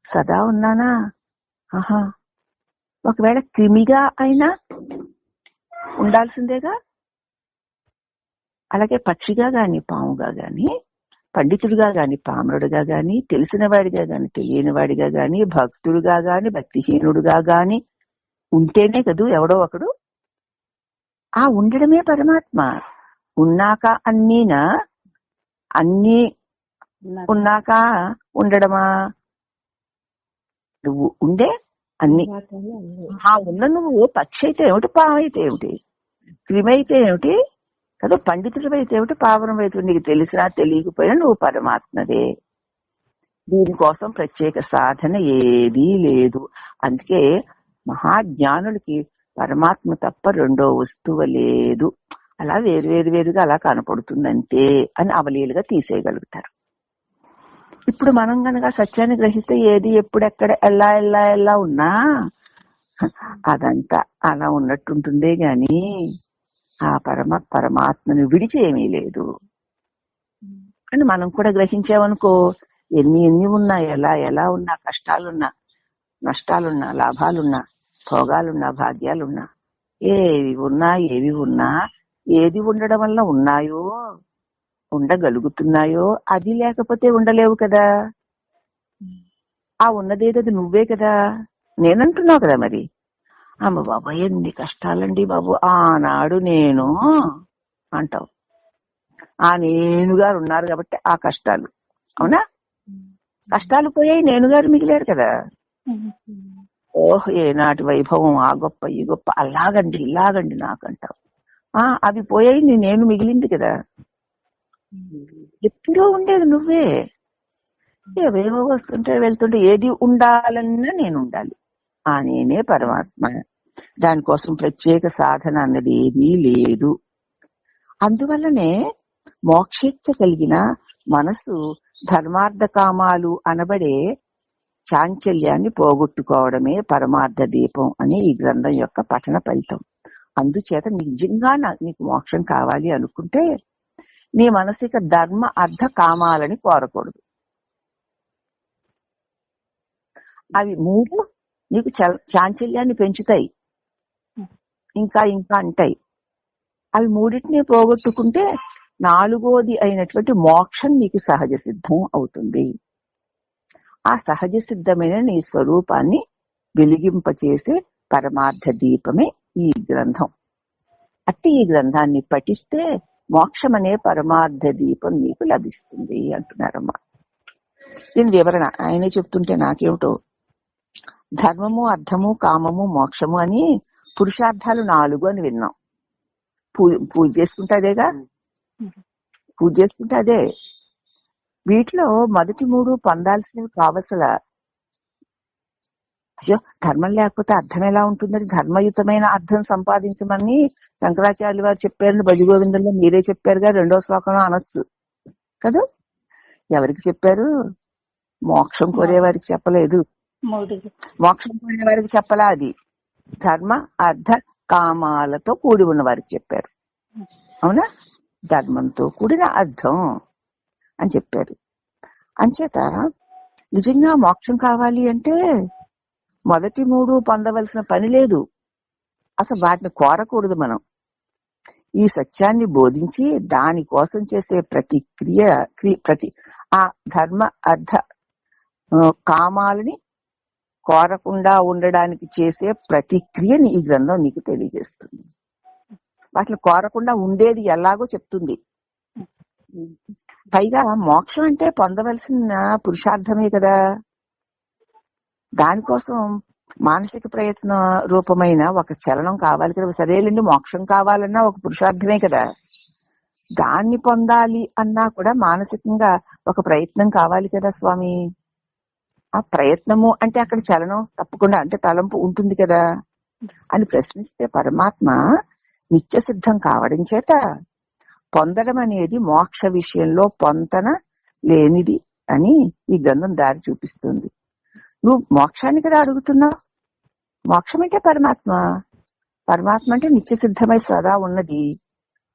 సదా ఉన్నానా? ఆహా, ఒకవేళ క్రిమిగా అయినా ఉండాల్సిందేగా. అలాగే పక్షిగా గాని, పాముగా గాని, పండితుడిగా గాని, పామరుడుగా గాని, తెలిసిన వాడిగా గాని, తెలియని వాడిగా గాని, భక్తుడుగా గాని, భక్తిహీనుడుగా గాని ఉంటేనే కదూ ఎవడో ఒకడు. ఆ ఉండడమే పరమాత్మ. ఉన్నాక అన్నీనా, అన్నీ ఉన్నాక ఉండడమా? నువ్వు ఉండే అన్ని. ఆ ఉన్న నువ్వు పక్షి అయితే ఏమిటి, పాము అయితే ఏమిటి, క్రిమి అయితే ఏమిటి కదా, పండితుడు అయితే ఏమిటి, పావనం అయితే నీకు తెలిసినా తెలియకపోయినా నువ్వు పరమాత్మదే. దీనికోసం ప్రత్యేక సాధన ఏదీ లేదు. అందుకే మహాజ్ఞానులకి పరమాత్మ తప్ప రెండో వస్తువు లేదు, అలా వేరుగా అలా కనపడుతుందంటే అని అవలీలుగా తీసేయగలుగుతారు. ఇప్పుడు మనం గనక సత్యాన్ని గ్రహిస్తే ఏది ఎప్పుడెక్కడ ఎలా ఉన్నా అదంతా అలా ఉన్నట్టుంటుందే గాని ఆ పరమాత్మను విడిచి ఏమీ లేదు అని మనం కూడా గ్రహించామనుకో, ఎన్ని ఉన్నా, ఎలా ఉన్నా, కష్టాలున్నా, నష్టాలున్నా, లాభాలున్నా, భోగాలున్నా, భాగ్యాలున్నా, ఏవి ఉన్నా ఏది ఉండడం వల్ల ఉన్నాయో, ఉండగలుగుతున్నాయో అది లేకపోతే ఉండలేవు కదా. ఆ ఉన్నదేదో అది నువ్వే కదా, నేనంటున్నావు కదా. మరి అమ్మ బాబా ఎన్ని కష్టాలండి బాబు, ఆనాడు నేను అంటావు. ఆ నేనుగారు ఉన్నారు కాబట్టి ఆ కష్టాలు, అవునా? కష్టాలు పోయాయి, నేనుగారు మిగిలారు కదా. ఓహ్ ఏనాటి వైభవం, ఆ గొప్ప ఈ గొప్ప, అలాగండి ఇలాగండి నాకంటావు. అవి పోయాయి, నేను మిగిలింది కదా. ఎప్పుడూ ఉండేది నువ్వే. ఏవేవో వస్తుంటే వెళ్తుంటే ఏది ఉండాలన్నా నేను ఉండాలి, నేనే పరమాత్మ. దానికోసం ప్రత్యేక సాధన అన్నది ఏదీ లేదు. అందువల్లనే మోక్షేచ్ఛ కలిగిన మనసు ధర్మార్థ కామాలు అనబడే చాంచల్యాన్ని పోగొట్టుకోవడమే పరమార్థ దీపం అనే ఈ గ్రంథం యొక్క పఠన ఫలితం. అందుచేత నిజంగా నీకు మోక్షం కావాలి అనుకుంటే నీ మనసిక ధర్మ అర్థ కామాలని కోరకూడదు. అవి మూడు నీకు చాంచల్యాన్ని పెంచుతాయి, ఇంకా అంటాయి. అవి మూడింటిని పోగొట్టుకుంటే నాలుగోది అయినటువంటి మోక్షం నీకు సహజ సిద్ధం అవుతుంది. ఆ సహజ సిద్ధమైన నీ స్వరూపాన్ని వెలిగింపచేసే పరమార్థ దీపమే ఈ గ్రంథం. అట్టి ఈ గ్రంథాన్ని పఠిస్తే మోక్షం అనే పరమార్థ దీపం నీకు లభిస్తుంది అంటున్నారమ్మా. దీని వివరణ ఆయనే చెప్తుంటే నాకేమిటో, ధర్మము, అర్థము, కామము, మోక్షము అని పురుషార్థాలు 4 అని విన్నాం. పూజ చేసుకుంటే అదే. వీటిలో మొదటి 3 పొందాల్సినవి కావలసిన. అయ్యో ధర్మం లేకపోతే అర్థం ఎలా ఉంటుందని ధర్మయుతమైన అర్థం సంపాదించమని శంకరాచార్యులు వారు చెప్పారని భజగోవిందంలో మీరే చెప్పారుగా, 2వ శ్లోకంలో అనొచ్చు కదా. ఎవరికి చెప్పారు? మోక్షం కోరే వారికి చెప్పలేదు, మోక్షం కోరే వారికి చెప్పలా. అది ధర్మ అర్థ కామాలతో కూడి ఉన్న వారికి చెప్పారు, అవునా? ధర్మంతో కూడిన అర్థం అని చెప్పారు. అంచేత నిజంగా మోక్షం కావాలి అంటే మొదటి 3 పొందవలసిన పని లేదు, అసలు వాటిని కోరకూడదు. మనం ఈ సత్యాన్ని బోధించి దానికోసం చేసే ప్రతి ఆ ధర్మ అర్థ కామాలని కోరకుండా ఉండడానికి చేసే ప్రతిక్రియని ఈ గ్రంథం నీకు తెలియజేస్తుంది. వాటిని కోరకుండా ఉండేది ఎలాగో చెప్తుంది. పైగా మోక్షం అంటే పొందవలసిన పురుషార్థమే కదా. దానికోసం మానసిక ప్రయత్న రూపమైన ఒక చలనం కావాలి కదా. సరేలేండి, మోక్షం కావాలన్నా ఒక పురుషార్థమే కదా. దాన్ని పొందాలి అన్నా కూడా మానసికంగా ఒక ప్రయత్నం కావాలి కదా స్వామి. ఆ ప్రయత్నము అంటే అక్కడ చలనం తప్పకుండా, అంటే తలంపు ఉంటుంది కదా అని ప్రశ్నిస్తే పరమాత్మ నిత్య సిద్ధం కావడం చేత పొందడం అనేది మోక్ష విషయంలో పొంతన లేనిది అని ఈ గ్రంథం దారి చూపిస్తుంది. నువ్వు మోక్షాన్ని కదా అడుగుతున్నావు. మోక్షం అంటే పరమాత్మ అంటే నిత్య సిద్ధమై సదా ఉన్నది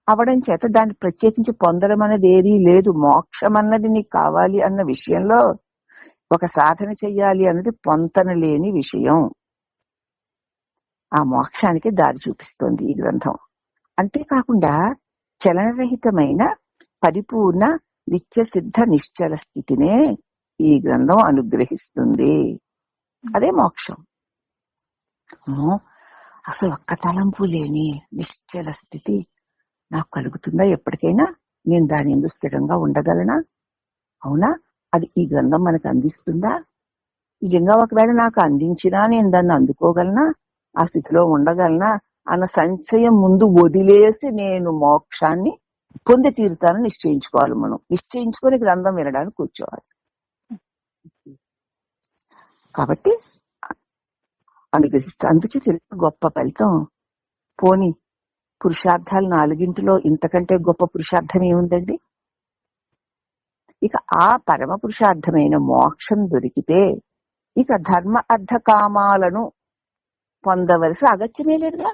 అవడం చేత దాన్ని ప్రత్యేకించి పొందడం అనేది ఏదీ లేదు. మోక్షం అన్నది నీకు కావాలి అన్న విషయంలో ఒక సాధన చెయ్యాలి అన్నది పొంతన లేని విషయం. ఆ మోక్షానికి దారి చూపిస్తోంది ఈ గ్రంథం. అంతేకాకుండా చలనరహితమైన పరిపూర్ణ నిత్య సిద్ధ నిశ్చల స్థితినే ఈ గ్రంథం అనుగ్రహిస్తుంది. అదే మోక్షం. అసలు ఒక్క తలంపు లేని నిశ్చల స్థితి నాకు కలుగుతుందా ఎప్పటికైనా? నేను దాని యందు స్థిరంగా ఉండగలనా? అవునా? అది ఈ గ్రంథం మనకు అందిస్తుందా? నిజంగా ఒకవేళ నాకు అందించినా నేను దాన్ని అందుకోగలనా, ఆ స్థితిలో ఉండగలనా అన్న సంశయం ముందు వదిలేసి నేను మోక్షాన్ని పొంది తీరుతానని నిశ్చయించుకోవాలి. మనం నిశ్చయించుకొని గ్రంథం వినడానికి కూర్చోవాలి. కాబట్టి అనుగ్రహిస్తూ అందుచేత గొప్ప ఫలితం. పోని పురుషార్థాలు 4 ఇంతకంటే గొప్ప పురుషార్థం ఏముందండి? ఇక ఆ పరమ పురుషార్థమైన మోక్షం దొరికితే ఇక ధర్మ అర్థ కామాలను పొందవలసిన అగత్యమే లేదుగా.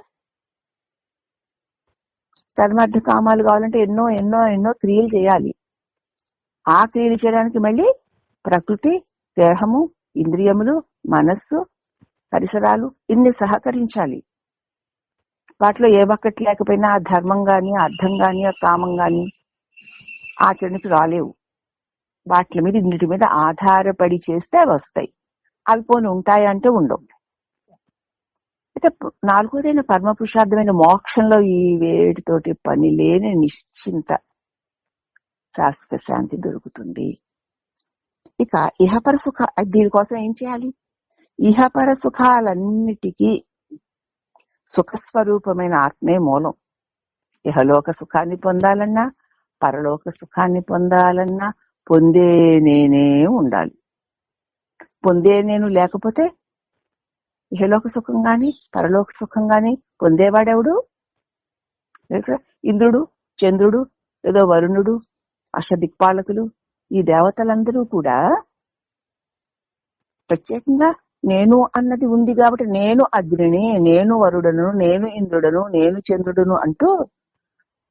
ధర్మార్థ కామాలు కావాలంటే ఎన్నో ఎన్నో ఎన్నో క్రియలు చేయాలి. ఆ క్రియలు చేయడానికి మళ్ళీ ప్రకృతి, దేహము, ఇంద్రియములు, మనస్సు, పరిసరాలు ఇన్ని సహకరించాలి. వాటిలో ఏ ఒక్కటి లేకపోయినా ఆ ధర్మం గాని, అర్థం గాని, ఆ కామం గాని ఆచరణకు రాలేవు. వాటి మీద ఇన్నిటి మీద ఆధారపడి చేస్తే అవి వస్తాయి. అవి పోని ఉంటాయా అంటే ఉండవు. అయితే 4వదైన పరమ పురుషార్థమైన మోక్షంలో ఈ వేటితోటి పని లేని నిశ్చింత శాశ్వత శాంతి దొరుకుతుంది. ఇక ఇహపర సుఖ దీనికోసం ఏం చేయాలి? ఇహపర సుఖాలన్నిటికీ సుఖస్వరూపమైన ఆత్మే మూలం. ఇహలోక సుఖాన్ని పొందాలన్నా, పరలోక సుఖాన్ని పొందాలన్నా పొందే నేనే ఉండాలి. పొందే నేను లేకపోతే ఇహలోక సుఖం గాని, పరలోక సుఖం గాని పొందేవాడెవడు? ఇంద్రుడు, చంద్రుడు, ఏదో వరుణుడు, అష్టదిక్పాలకులు, ఈ దేవతలందరూ కూడా ప్రత్యేకంగా నేను అన్నది ఉంది కాబట్టి నేను అగ్నిని, నేను వరుడను, నేను ఇంద్రుడను, నేను చంద్రుడును అంటూ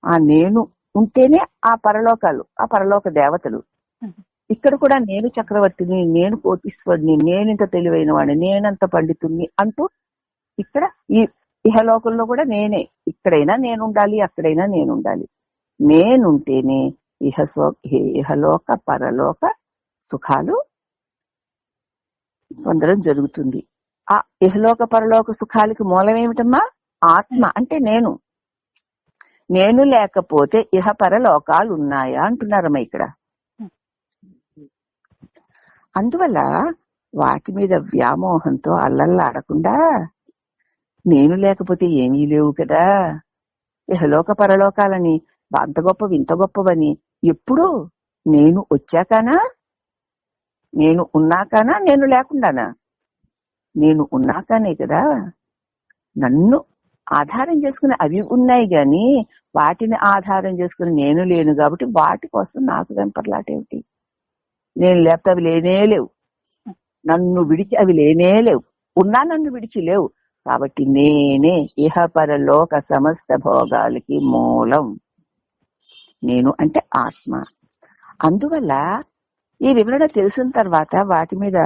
ఆ నేను ఉంటేనే ఆ పరలోకాలు, ఆ పరలోక దేవతలు. ఇక్కడ కూడా నేను చక్రవర్తిని, నేను కోటీశ్వరుని, నేనింత తెలివైన వాడిని, నేనంత పండితుణ్ణి అంటూ ఇక్కడ ఈ ఇహలోకంలో కూడా నేనే. ఇక్కడైనా నేనుండాలి, అక్కడైనా నేనుండాలి. నేనుంటేనే ఇహలోక పరలోక సుఖాలు పొందడం జరుగుతుంది. ఆ ఇహలోక పరలోక సుఖాలకి మూలం ఏమిటమ్మా? ఆత్మ అంటే నేను. నేను లేకపోతే ఇహ పరలోకాలు ఉన్నాయా అంటున్నారమ్మా ఇక్కడ. అందువల్ల వాటి మీద వ్యామోహంతో అల్లల్లాడకుండా నేను లేకపోతే ఏమీ లేవు కదా, ఇహలోక పరలోకాలని అంత గొప్పవి ఇంత గొప్పవని ఎప్పుడూ నేను వచ్చాకానా, నేను ఉన్నాకానా, నేను లేకుండానా? నేను ఉన్నాకానే కదా. నన్ను ఆధారం చేసుకుని అవి ఉన్నాయి గాని వాటిని ఆధారం చేసుకుని నేను లేను కాబట్టి వాటి కోసం నాకు వెంపర్లాటేమిటి? నేను లేకపోతే అవి లేనే లేవు. నన్ను విడిచి అవి లేనే లేవు. ఉన్నా నన్ను విడిచి లేవు. కాబట్టి నేనే ఇహ పరలోక సమస్త భోగాలకి మూలం. నేను అంటే ఆత్మ. అందువల్ల ఈ వివరణ తెలిసిన తర్వాత వాటి మీద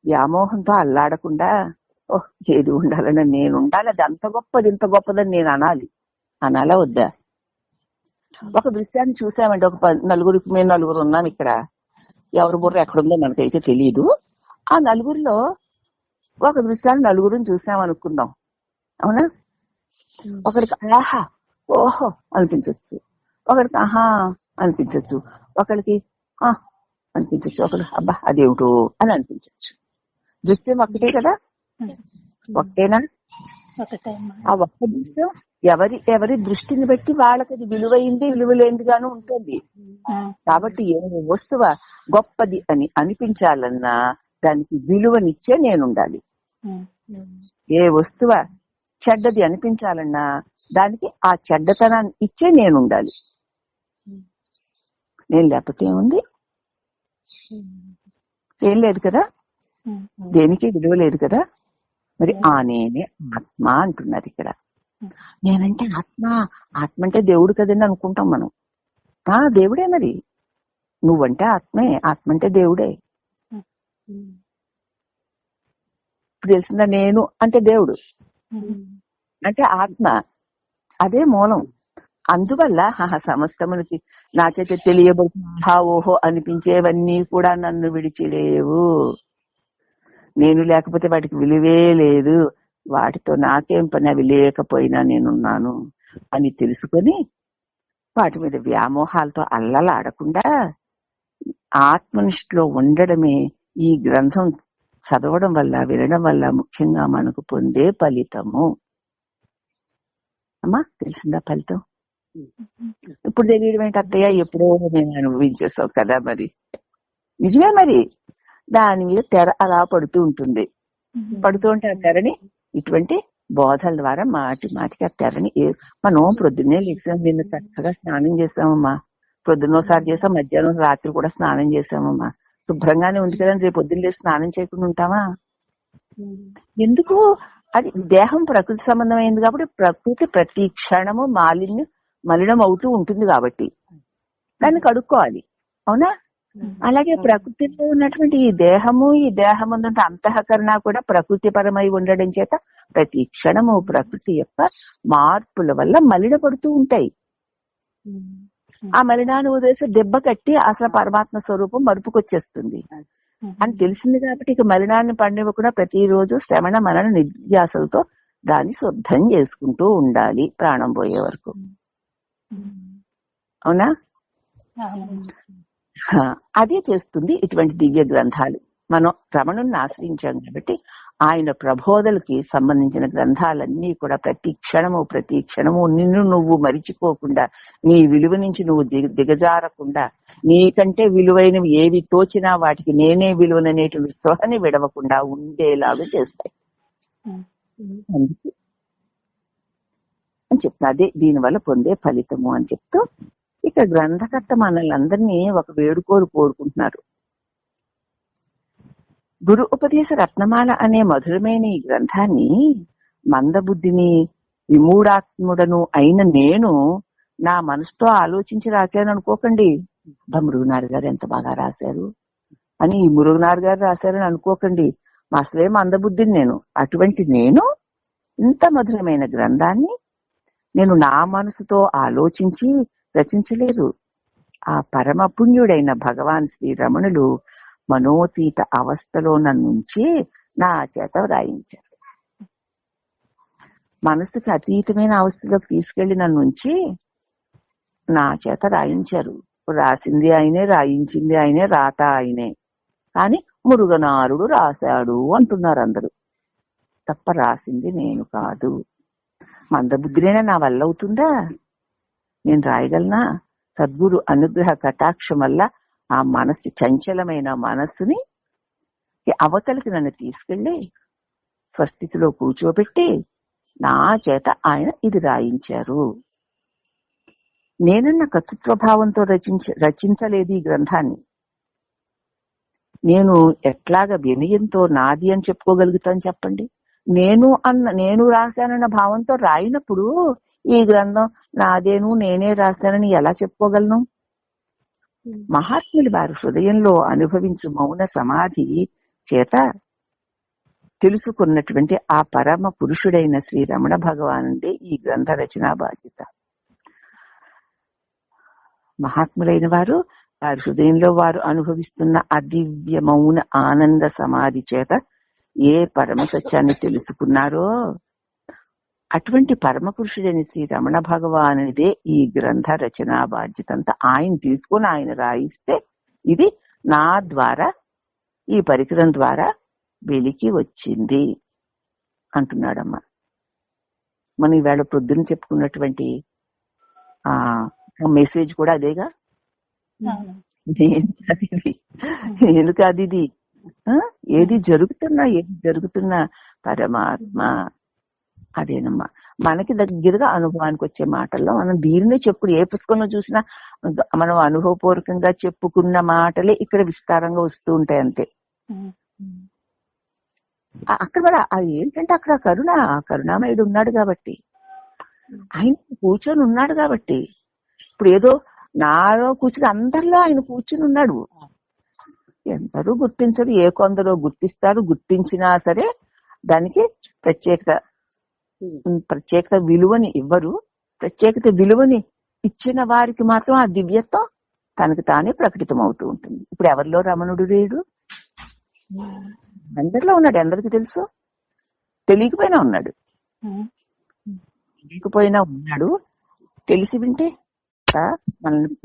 వ్యామోహంతో అల్లాడకుండా ఓహ్ ఏది ఉండాలన్నా నేను ఉండాలి, అది అంత గొప్పది ఇంత గొప్పదని నేను అనాలా వద్దా? ఒక దృశ్యాన్ని చూసామంటే మేము నలుగురు ఉన్నాం ఇక్కడ. ఎవరి బుర్ర ఎక్కడుందో మనకైతే తెలియదు. ఆ నలుగురిలో ఒక దృశ్యాన్ని నలుగురిని చూసామనుకుందాం, అవునా? ఒకడికి ఆహా ఓహో అనిపించచ్చు, ఒకడికి ఆహా అనిపించచ్చు, ఒకడికి అనిపించచ్చు, ఒకడు అబ్బా అదేమిటో అని అనిపించచ్చు. దృశ్యం ఒక్కటే కదా, ఒక్కటేనా? ఆ ఒక్క దృశ్యం ఎవరి దృష్టిని బట్టి వాళ్ళకి అది విలువైంది విలువలేనిదిగాను ఉంటుంది. కాబట్టి ఏ వస్తువు గొప్పది అని అనిపించాలన్నా దానికి విలువనిచ్చే నేనుండాలి. ఏ వస్తువు చెడ్డది అనిపించాలన్నా దానికి ఆ చెడ్డతనాన్ని ఇచ్చే నేనుండాలి. నేను లేకపోతే ఏముంది? ఏం లేదు కదా, దేనికి విలువ లేదు కదా. మరి ఆ నేనే ఆత్మ అంటున్నారు ఇక్కడ. నేనంటే ఆత్మ అంటే దేవుడు కదండి అనుకుంటాం మనం. దేవుడే, మరి నువ్వంటే ఆత్మే, ఆత్మ అంటే దేవుడే. ఇప్పుడు తెలిసిందా? నేను అంటే దేవుడు, అంటే ఆత్మ, అదే మూలం. అందువల్ల సమస్తమునికి నా చేత తెలియబడుతున్నా ఓహో అనిపించేవన్నీ కూడా నన్ను విడిచిలేవు. నేను లేకపోతే వాటికి విలువే లేదు, వాటితో నాకేం పని, అవి లేకపోయినా నేనున్నాను అని తెలుసుకొని వాటి మీద వ్యామోహాలతో అల్లలాడకుండా ఆత్మనిష్టలో ఉండడమే ఈ గ్రంథం చదవడం వల్ల, వినడం వల్ల ముఖ్యంగా మనకు పొందే ఫలితము. అమ్మా తెలిసిందా ఫలితం? ఇప్పుడు తెలియడం ఏంటి అత్తయ్య, ఎప్పుడో మేము అనుభవించేసాం కదా. మరి నిజమే, మరి దాని మీద తెర అలా పడుతూ ఉంటుంది. పడుతూ ఉంటే ఆ తెరని ఇటువంటి బోధల ద్వారా మాటి మాటికి ఆ తెరని మనం ప్రొద్దున్నే లేచాం, నిన్న చక్కగా స్నానం చేసామమ్మా. ప్రొద్దున్నోసారి చేసాం, మధ్యాహ్నం రాత్రి కూడా స్నానం చేసామమ్మా. శుభ్రంగానే ఉంది కదా, రేపు పొద్దున్న లేచి స్నానం చేయకుండా ఉంటామా? ఎందుకు? అది దేహం ప్రకృతి సంబంధమైంది కాబట్టి, ప్రకృతి ప్రతి క్షణము మలినం అవుతూ ఉంటుంది కాబట్టి దాన్ని కడుక్కోవాలి. అవునా? అలాగే ప్రకృతిలో ఉన్నటువంటి ఈ దేహం ఉందంటే అంతఃకరణ కూడా ప్రకృతి పరమై ఉండడం చేత ప్రతి క్షణము ప్రకృతి యొక్క మార్పుల వల్ల మలినపడుతూ ఉంటాయి. ఆ మలినాన్ని వదిలేసి దెబ్బ కట్టి అసలు పరమాత్మ స్వరూపం మరుపుకొచ్చేస్తుంది అని తెలిసింది కాబట్టి ఇక మలినాన్ని పండివ్వకుండా ప్రతిరోజు శ్రవణ మనన నిధ్యాసలతో దాన్ని శుద్ధం చేసుకుంటూ ఉండాలి ప్రాణం పోయే వరకు. అవునా? అదే చేస్తుంది ఇటువంటి దివ్య గ్రంథాలు. మనం రమణుని ఆశ్రయించాం కాబట్టి ఆయన ప్రబోధలకి సంబంధించిన గ్రంథాలన్నీ కూడా ప్రతి క్షణము నిన్ను నువ్వు మరిచిపోకుండా, నీ విలువ నుంచి నువ్వు దిగజారకుండా, నీకంటే విలువైనవి ఏవి తోచినా వాటికి నేనే విలువననేటువంటి స్పృహని విడవకుండా ఉండేలాగా చేస్తాయి. అందుకు అని చెప్తా, అదే దీనివల్ల పొందే ఫలితము అని చెప్తూ ఇక గ్రంథకర్త మనల్ని అందరినీ ఒక వేడుకోలు కోరుకుంటున్నారు. గురు ఉపదేశ రత్నమాల అనే మధురమైన ఈ గ్రంథాన్ని మందబుద్ధిని విమూఢాత్ముడను అయిన నేను నా మనసుతో ఆలోచించి రాశాను అనుకోకండి. మురుగునారు గారు ఎంత బాగా రాశారు అని ఈ మురుగునారు గారు రాశారని అనుకోకండి. అసలే మందబుద్ధిని నేను. అటువంటి నేను ఇంత మధురమైన గ్రంథాన్ని నేను నా మనసుతో ఆలోచించి రచించలేదు. ఆ పరమ పుణ్యుడైన భగవాన్ శ్రీరమణులు మనోతీత అవస్థలో నన్నుంచి నా చేత వ్రాయించారు. మనసుకి అతీతమైన అవస్థలోకి తీసుకెళ్లి నన్నుంచి నా చేత రాయించారు. రాసింది ఆయనే, రాయించింది ఆయనే, రాత ఆయనే. కానీ మురుగనారుడు రాశాడు అంటున్నారు అందరూ. తప్ప రాసింది నేను కాదు. మందబుద్ధినైనా నా వల్ల అవుతుందా? నేను రాయగలనా? సద్గురు అనుగ్రహ కటాక్షం వల్ల ఆ మనస్సు, చంచలమైన మనస్సుని అవతలికి నన్ను తీసుకెళ్లి స్వస్థితిలో కూర్చోబెట్టి నా చేత ఆయన ఇది రాయించారు. నేనన్న కర్తృత్వ భావంతో రచించలేదు ఈ గ్రంథాన్ని. నేను ఎట్లాగా వినయంతో నాది అని చెప్పుకోగలుగుతాను చెప్పండి? నేను రాశానన్న భావంతో రాయినప్పుడు ఈ గ్రంథం నాదేను, నేనే రాశానని ఎలా చెప్పుకోగలను? మహాత్ములు వారి హృదయంలో అనుభవించు మౌన సమాధి చేత తెలుసుకున్నటువంటి ఆ పరమ పురుషుడైన శ్రీ రమణ భగవానుడే ఈ గ్రంథ రచనా బాధ్యత. మహాత్ములైన వారు వారి హృదయంలో వారు అనుభవిస్తున్న అదివ్య మౌన ఆనంద సమాధి చేత ఏ పరమ సత్యాన్ని తెలుసుకున్నారో అటువంటి పరమ పురుషుడైన శ్రీ రమణ భగవానుడిదే ఈ గ్రంథ రచనా బాధ్యత అంతా. ఆయన తీసుకొని ఆయన రాయిస్తే ఇది నా ద్వారా, ఈ పరికరం ద్వారా వెలికి వచ్చింది అంటున్నాడమ్మా. మనం ఈవేళ పొద్దున చెప్పుకున్నటువంటి మెసేజ్ కూడా అదేగా. నేను కాదు ఇది. ఏది జరుగుతున్నా పరమాత్మ అదేనమ్మా. మనకి దగ్గరగా అనుభవానికి వచ్చే మాటల్లో మనం దీనినే చెప్పుడు ఏ పుస్తకంలో చూసినా మనం అనుభవపూర్వకంగా చెప్పుకున్న మాటలే ఇక్కడ విస్తారంగా వస్తూ ఉంటాయి అంతే. అక్కడ మరి అది ఏంటంటే అక్కడ కరుణామయుడు ఉన్నాడు కాబట్టి, ఆయన కూర్చొని ఉన్నాడు కాబట్టి, ఇప్పుడు ఏదో నాలో కూర్చుని అందరిలో ఆయన కూర్చుని ఉన్నాడు. ఎందరూ గుర్తించరు, ఏ కొందరో గుర్తిస్తారు. గుర్తించినా సరే దానికి ప్రత్యేకత విలువని ఇవ్వరు. ప్రత్యేకత విలువని ఇచ్చిన వారికి మాత్రం ఆ దివ్యత్వం తనకు తానే ప్రకటితం అవుతూ ఉంటుంది. ఇప్పుడు ఎవరిలో రమణుడు లేడు? అందరిలో ఉన్నాడు. అందరికి తెలుసు, తెలియకపోయినా ఉన్నాడు. తెలిసి వింటే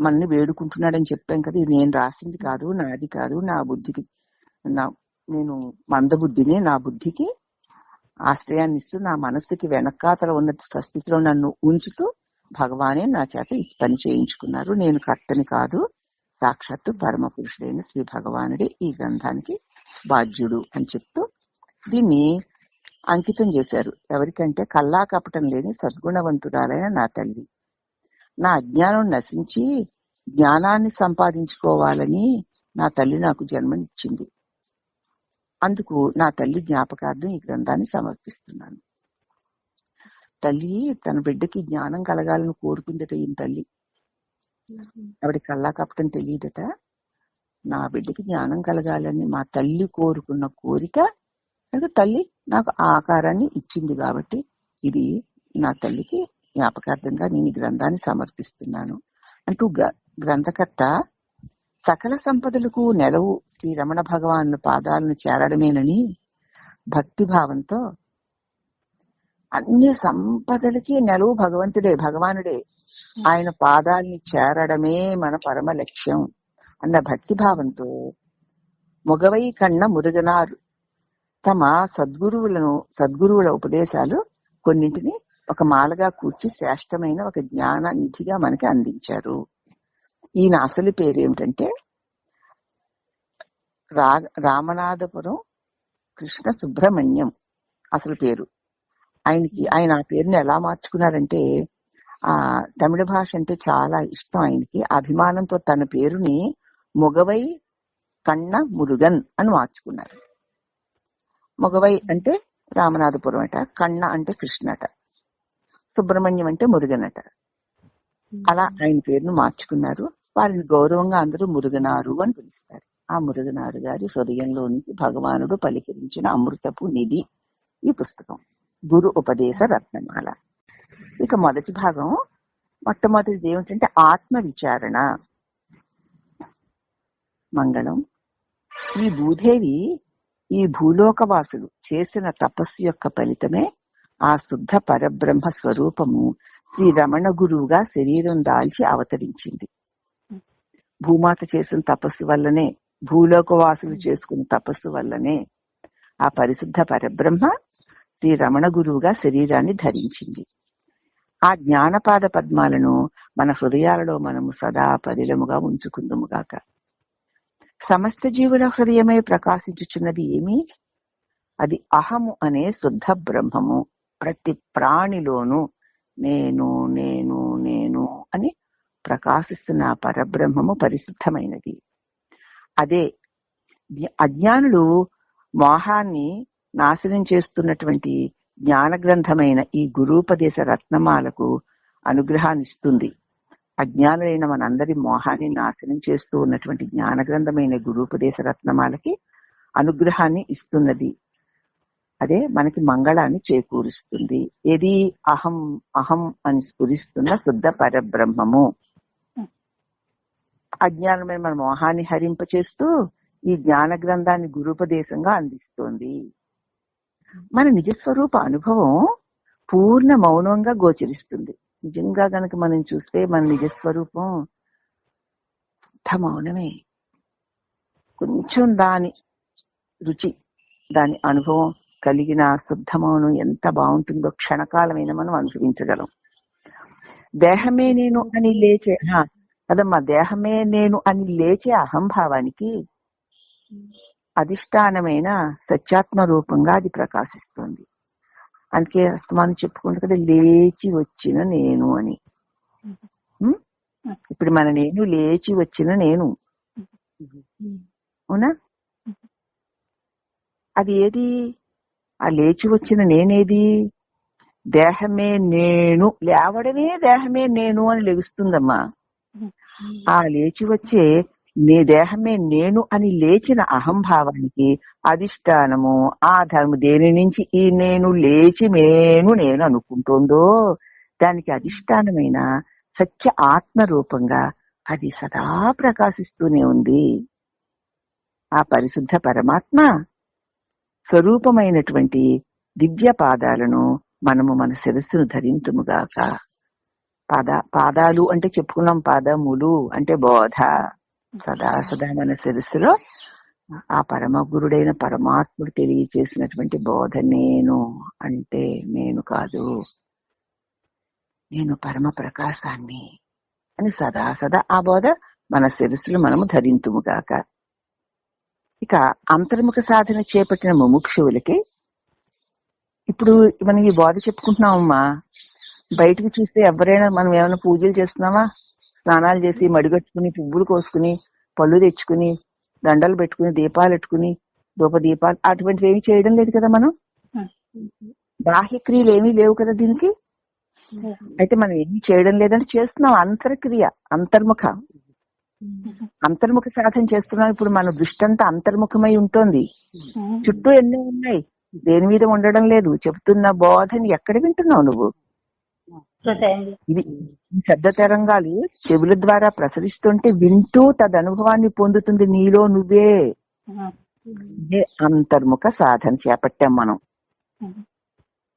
మనల్ని వేడుకుంటున్నాడని చెప్పాం కదా. ఇది నేను రాసింది కాదు, నాది కాదు, నా బుద్ధికి నేను మందబుద్ధిని, నా బుద్ధికి ఆశ్రయాన్ని ఇస్తూ నా మనస్సుకి వెనకాతల ఉన్న స్థితిలో నన్ను ఉంచుతూ భగవానే నా చేత ఈ పని చేయించుకున్నారు. నేను కర్తని కాదు, సాక్షాత్తు పరమ పురుషుడైన శ్రీ భగవానుడే ఈ గ్రంథానికి బాధ్యుడు అని చెప్తూ దీన్ని అంకితం చేశారు. ఎవరికంటే కల్లా కపటం లేని సద్గుణవంతురాలైన నా తల్లి. నా అజ్ఞానం నశించి జ్ఞానాన్ని సంపాదించుకోవాలని నా తల్లి నాకు జన్మనిచ్చింది. అందుకు నా తల్లి జ్ఞాపకార్థం ఈ గ్రంథాన్ని సమర్పిస్తున్నాను. తల్లి తన బిడ్డకి జ్ఞానం కలగాలని కోరుకుందట. ఈయన తల్లి ఆవిడ కల్లా కపటం తెలియదట. నా బిడ్డకి జ్ఞానం కలగాలని మా తల్లి కోరుకున్న కోరిక తల్లి నాకు ఆ ఆకారాన్ని ఇచ్చింది కాబట్టి ఇది నా తల్లికి జ్ఞాపకార్థంగా నేను ఈ గ్రంథాన్ని సమర్పిస్తున్నాను అంటూ గ్రంథకర్త సకల సంపదలకు నెలవు శ్రీ రమణ భగవాను పాదాలను చేరడమేనని భక్తిభావంతో, అన్ని సంపదలకి నెలవు భగవంతుడే, భగవానుడే, ఆయన పాదాలని చేరడమే మన పరమ లక్ష్యం అన్న భక్తిభావంతో మొగవై కన్న మురుగనారు తమ సద్గురువుల ఉపదేశాలు కొన్నింటిని ఒక మాలగా కూర్చి శ్రేష్టమైన ఒక జ్ఞాన నిధిగా మనకి అందించారు. ఈయన అసలు పేరేమిటంటే రామనాథపురం కృష్ణ సుబ్రహ్మణ్యం అసలు పేరు. ఆయన ఆ పేరుని ఎలా మార్చుకున్నారంటే, తమిళ భాష అంటే చాలా ఇష్టం ఆయనకి. అభిమానంతో తన పేరుని మొగవై కన్న మురుగన్ అని మార్చుకున్నారు. మొగవై అంటే రామనాథపురం అట, కన్న అంటే కృష్ణట, సుబ్రహ్మణ్యం అంటే మురుగనట. అలా ఆయన పేరును మార్చుకున్నారు. వారిని గౌరవంగా అందరూ మురుగనారు అని పిలుస్తారు. ఆ మురుగనారు గారి హృదయంలోనికి భగవానుడు పలికిరించిన అమృతపు నిధి ఈ పుస్తకం, గురు ఉపదేశ రత్నమాల. ఇక మొదటి భాగం, మొట్టమొదటిది ఏమిటంటే ఆత్మ విచారణ. మంగళం. ఈ భూదేవి, ఈ భూలోకవాసులు చేసిన తపస్సు యొక్క ఫలితమే ఆ శుద్ధ పరబ్రహ్మ స్వరూపము శ్రీ రమణ గురువుగా శరీరం దాల్చి అవతరించింది. భూమాత చేసిన తపస్సు వల్లనే, భూలోకవాసులు చేసుకున్న తపస్సు వల్లనే ఆ పరిశుద్ధ పరబ్రహ్మ శ్రీ రమణ గురువుగా శరీరాన్ని ధరించింది. ఆ జ్ఞానపాద పద్మాలను మన హృదయాలలో మనము సదా పరిలముగా ఉంచుకుందుముగాక. సమస్త జీవుల హృదయమై ప్రకాశించుచున్నది ఏమి? అది అహము అనే శుద్ధ బ్రహ్మము. ప్రతి ప్రాణిలోనూ నేను నేను నేను అని ప్రకాశిస్తున్న పరబ్రహ్మము పరిశుద్ధమైనది. అదే అజ్ఞానులు మోహాన్ని నాశనం చేస్తున్నటువంటి జ్ఞాన గ్రంథమైన ఈ గురూపదేశ రత్నమాలకు అనుగ్రహాన్ని ఇస్తుంది. అజ్ఞానులైన మనందరి మోహాన్ని నాశనం చేస్తూ ఉన్నటువంటి జ్ఞాన గ్రంథమైన గురూపదేశ రత్నమాలకి అనుగ్రహాన్ని ఇస్తున్నది. అదే మనకి మంగళాన్ని చేకూరుస్తుంది. ఏది? అహం అహం అని స్ఫురిస్తున్న శుద్ధ పరబ్రహ్మము అజ్ఞానమైన మన మోహాన్ని హరింపచేస్తూ ఈ జ్ఞాన గ్రంథాన్ని గురూపదేశంగా అందిస్తోంది. మన నిజస్వరూప అనుభవం పూర్ణ మౌనంగా గోచరిస్తుంది. నిజంగా గనక మనం చూస్తే మన నిజస్వరూపం శుద్ధ మౌనమే. కొంచెం దాని రుచి, దాని అనుభవం కలిగిన శుద్ధ మౌనం ఎంత బాగుంటుందో క్షణకాలమైన మనం అనుభవించగలం. దేహమే నేను అని లేచే అదమ్మా, దేహమే నేను అని లేచే అహంభావానికి అధిష్టానమైన సత్యాత్మ రూపంగా అది ప్రకాశిస్తుంది. అందుకే అస్తమానం చెప్పుకుంటూ కదా, లేచి వచ్చిన నేను అని. ఇప్పుడు మన నేను లేచి వచ్చిన నేను, అవునా? అది ఏది? ఆ లేచి వచ్చిన నేనేది? దేహమే నేను. లేవడమే దేహమే నేను అని లెగుస్తుందమ్మా. ఆ లేచి వచ్చే నీ దేహమే నేను అని లేచిన అహంభావానికి అధిష్టానము, ఆధారము దేని నుంచి ఈ నేను లేచి నేను అనుకుంటోందో దానికి అధిష్టానమైన సత్య ఆత్మ రూపంగా అది సదా ప్రకాశిస్తూనే ఉంది. ఆ పరిశుద్ధ పరమాత్మ స్వరూపమైనటువంటి దివ్య పాదాలను మనము మన శిరస్సును ధరింతుముగాక. పాదాలు అంటే చెప్పుకున్నాం, పాదములు అంటే బోధ. సదా సదా మన శిరస్సులో ఆ పరమ గురుడైన పరమాత్ముడు తెలియచేసినటువంటి బోధ నేను అంటే నేను కాదు, నేను పరమ ప్రకాశాన్ని అని సదా సదా ఆ బోధ మన శిరస్సులు మనము ధరింతుముగాక. ఇక అంతర్ముఖ సాధన చేపట్టిన ముముక్షువులకి ఇప్పుడు మనం ఈ బోధ చెప్పుకుంటున్నామమ్మా, బయటకు చూస్తే ఎవరైనా మనం ఏమైనా పూజలు చేస్తున్నామా, స్నానాలు చేసి మడిగట్టుకుని పువ్వులు కోసుకుని పళ్ళు తెచ్చుకుని దండలు పెట్టుకుని దీపాలు పెట్టుకుని దీపాలు అటువంటివి ఏమి చేయడం లేదు కదా. మనం బాహ్యక్రియలు ఏమీ లేవు కదా దీనికి. అయితే మనం ఏమి చేయడం లేదంటే చేస్తున్నాం అంతర్క్రియ, అంతర్ముఖ సాధన చేస్తున్నాం. ఇప్పుడు మన దృష్టి అంతా అంతర్ముఖమై ఉంటుంది. చుట్టూ ఎన్నో ఉన్నాయి, దేని మీద ఉండడం లేదు. చెప్తున్న బోధని ఎక్కడ వింటున్నావు నువ్వు? ఇది శబ్ద తరంగాలు చెవుల ద్వారా ప్రసరిస్తుంటే వింటూ తదనుభవాన్ని పొందుతుంది నీలో నువ్వే. ఇదే అంతర్ముఖ సాధన చేపట్టాం మనం.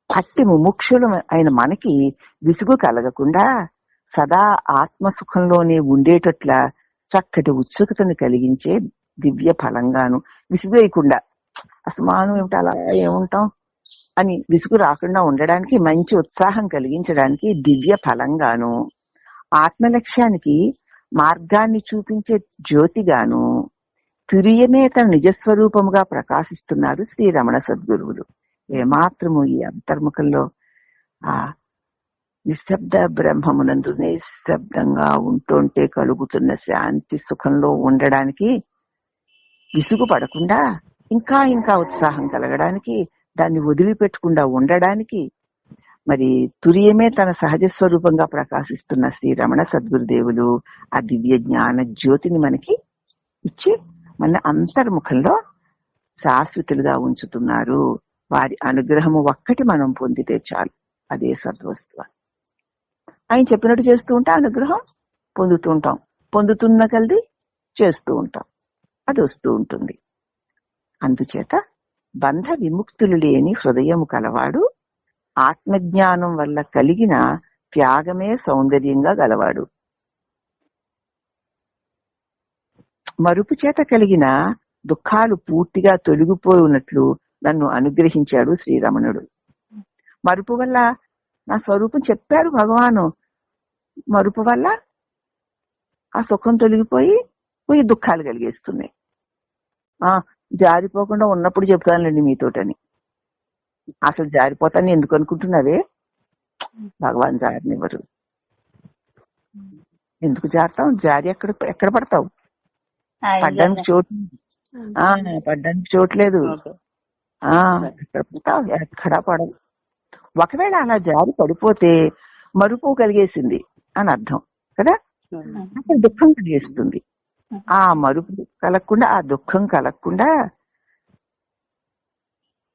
అట్టి ముముక్షులు అయిన మనకి విసుగు కలగకుండా సదా ఆత్మసుఖంలోనే ఉండేటట్ల చక్కటి ఉత్సుకతను కలిగించే దివ్య ఫలంగాను, విసుగు వేయకుండా అసమానం ఏమిటి అలా ఏముంటాం అని విసుగు రాకుండా ఉండడానికి, మంచి ఉత్సాహం కలిగించడానికి దివ్య ఫలంగాను, ఆత్మలక్ష్యానికి మార్గాన్ని చూపించే జ్యోతిగాను తురియమే తన నిజస్వరూపముగా ప్రకాశిస్తున్నారు శ్రీ రమణ సద్గురువులు. ఏమాత్రము ఈ అంతర్ముఖంలో ఆ నిశ్శబ్ద బ్రహ్మమునందు నిశ్శబ్దంగా ఉంటుంటే కలుగుతున్న శాంతి సుఖంలో ఉండడానికి విసుగు పడకుండా, ఇంకా ఇంకా ఉత్సాహం కలగడానికి, దాన్ని వదిలిపెట్టకుండా ఉండడానికి మరి తురియమే తన సహజ స్వరూపంగా ప్రకాశిస్తున్న శ్రీ రమణ సద్గురుదేవులు ఆ దివ్య జ్ఞాన జ్యోతిని మనకి ఇచ్చి మన అంతర్ముఖంలో శాశ్వతులుగా ఉంచుతున్నారు. వారి అనుగ్రహము ఒక్కటి మనం పొందితే చాలు, అదే సద్వస్తువ. ఆయన చెప్పినట్టు చేస్తూ ఉంటే అనుగ్రహం పొందుతూ ఉంటాం, పొందుతున్న కలిది చేస్తూ ఉంటాం, అది వస్తూ ఉంటుంది. అందుచేత బంధ విముక్తులు లేని హృదయము కలవాడు ఆత్మజ్ఞానం వల్ల కలిగిన త్యాగమే సౌందర్యంగా గలవాడు. మరుపు చేత కలిగిన దుఃఖాలు పూర్తిగా తొలగిపోయి ఉన్నట్లు నన్ను అనుగ్రహించాడు శ్రీరమణుడు. మరుపు వల్ల నా స్వరూపం చెప్పారు భగవాను, మరుపు వల్ల ఆ సుఖం తొలగిపోయి దుఃఖాలు కలిగేస్తున్నాయి. జారిపోకుండా ఉన్నప్పుడు చెప్తానులేండి మీతోటని. అసలు జారిపోతాను ఎందుకు అనుకుంటున్నావే? భగవాన్ జారినివ్వరు. ఎందుకు జారుతావు? జారి ఎక్కడ పడతావు? పడ్డానికి చోటు లేదు. ఎక్కడ పడతావు? ఎక్కడా పడవు. ఒకవేళ అలా జారి పడిపోతే మరుపు కలిగేసింది అని అర్థం కదా. అక్కడ దుఃఖం కలిగేస్తుంది. ఆ మరుపు కలగకుండా, ఆ దుఃఖం కలగకుండా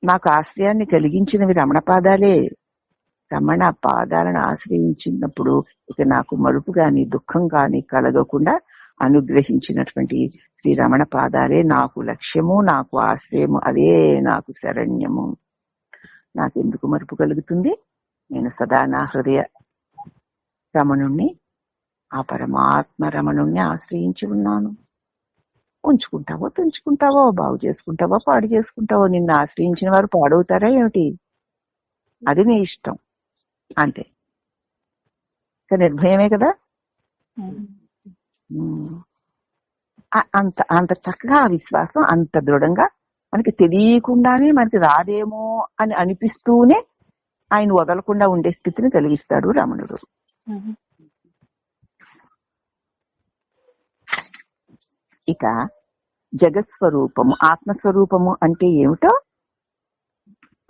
నాకు ఆశ్రయాన్ని కలిగించినవి రమణ పాదాలే. రమణ పాదాలను ఆశ్రయించినప్పుడు ఇక నాకు మరుపు గాని దుఃఖం గాని కలగకుండా అనుగ్రహించినటువంటి శ్రీ రమణ పాదాలే నాకు లక్ష్యము, నాకు ఆశ్రయము, అదే నాకు శరణ్యము. నాకెందుకు మరుపు కలుగుతుంది? నేను సదా నా హృదయ రమణుణ్ణి, ఆ పరమాత్మ రమణుణ్ణి ఆశ్రయించి ఉన్నాను. ఉంచుకుంటావో తుంచుకుంటావో, బాగు చేసుకుంటావో పాడు చేసుకుంటావో, నిన్ను ఆశ్రయించిన వారు పాడవుతారా ఏమిటి? అది నీ ఇష్టం అంతే. నిర్భయమే కదా. అంత చక్కగా ఆ విశ్వాసం అంత దృఢంగా మనకి తెలియకుండానే మనకి రాదేమో అని అనిపిస్తూనే ఆయన వదలకుండా ఉండే స్థితిని కలిగిస్తాడు రమణుడు. ఇక జగత్స్వరూపము, ఆత్మస్వరూపము అంటే ఏమిటో,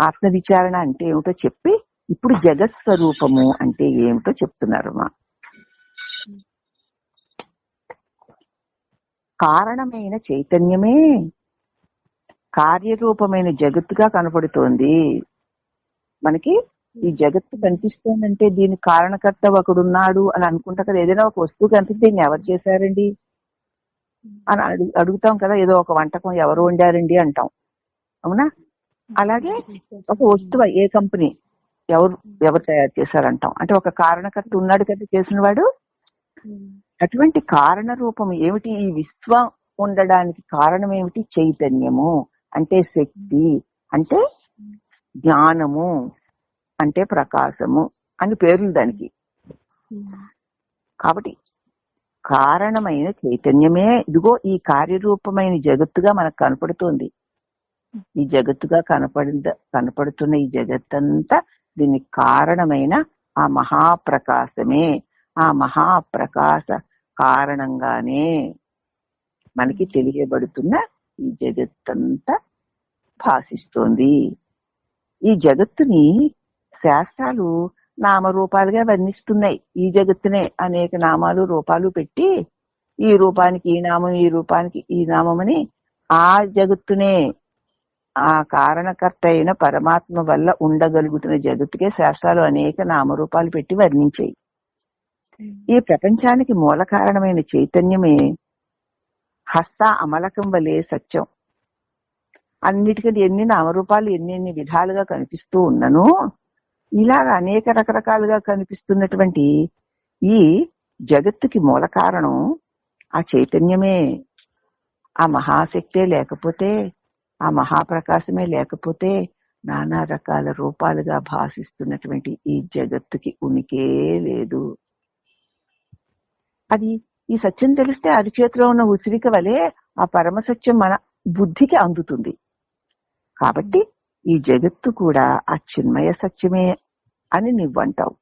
ఆత్మ విచారణ అంటే ఏమిటో చెప్పి ఇప్పుడు జగత్స్వరూపము అంటే ఏమిటో చెప్తున్నారు. కారణమైన చైతన్యమే కార్యరూపమైన జగత్తుగా కనపడుతోంది మనకి. ఈ జగత్తు కనిపిస్తోందంటే దీని కారణకర్త ఒకడున్నాడు అని అనుకుంటా కదా. ఏదైనా ఒక వస్తువు కనిపిస్తే దీన్ని ఎవరు చేశారండి అని అడుగుతాం కదా. ఏదో ఒక వంటకం ఎవరు వండారండి అంటాం, అవునా? అలాగే ఒక వస్తువు, ఏ కంపెనీ ఎవరు తయారు చేశారంటాం. అంటే ఒక కారణకర్త ఉన్నాడు కదా చేసిన వాడు. అటువంటి కారణ రూపం ఏమిటి? ఈ విశ్వం ఉండడానికి కారణం ఏమిటి? చైతన్యము అంటే శక్తి, అంటే జ్ఞానము, అంటే ప్రకాశము అని పేర్లు దానికి. కాబట్టి కారణమైన చైతన్యమే ఇదిగో ఈ కార్యరూపమైన జగత్తుగా మనకు కనపడుతోంది. ఈ జగత్తుగా కనపడుతున్న ఈ జగత్తంతా దీనికి కారణమైన ఆ మహాప్రకాశమే. ఆ మహాప్రకాశ కారణంగానే మనకి తెలియబడుతున్న ఈ జగత్తంతా భాషిస్తోంది. ఈ జగత్తుని శాస్త్రాలు నామరూపాలుగా వర్ణిస్తున్నాయి. ఈ జగత్తునే అనేక నామాలు రూపాలు పెట్టి ఈ రూపానికి ఈ నామం, ఈ రూపానికి ఈ నామం అని ఆ జగత్తునే ఆ కారణకర్త అయిన పరమాత్మ వల్ల ఉండగలుగుతున్న జగత్తుకే శాస్త్రాలు అనేక నామరూపాలు పెట్టి వర్ణించాయి. ఈ ప్రపంచానికి మూల కారణమైన చైతన్యమే హస్త అమలకం వలె సత్యం. అన్నిటికంటే ఎన్ని నామరూపాలు ఎన్ని విధాలుగా కనిపిస్తూ ఉన్నను ఇలాగ అనేక రకరకాలుగా కనిపిస్తున్నటువంటి ఈ జగత్తుకి మూల కారణం ఆ చైతన్యమే. ఆ మహాశక్తే లేకపోతే, ఆ మహాప్రకాశమే లేకపోతే నానా రకాల రూపాలుగా భాషిస్తున్నటువంటి ఈ జగత్తుకి ఉనికే లేదు. అది ఈ సత్యం తెలిస్తే అరిచేతిలో ఉన్న ఉసిరిక వలె ఆ పరమసత్యం మన బుద్ధికి అందుతుంది. కాబట్టి ఈ జగత్తు కూడా ఆ చిన్మయ సత్యమే అని నువ్వంటావు.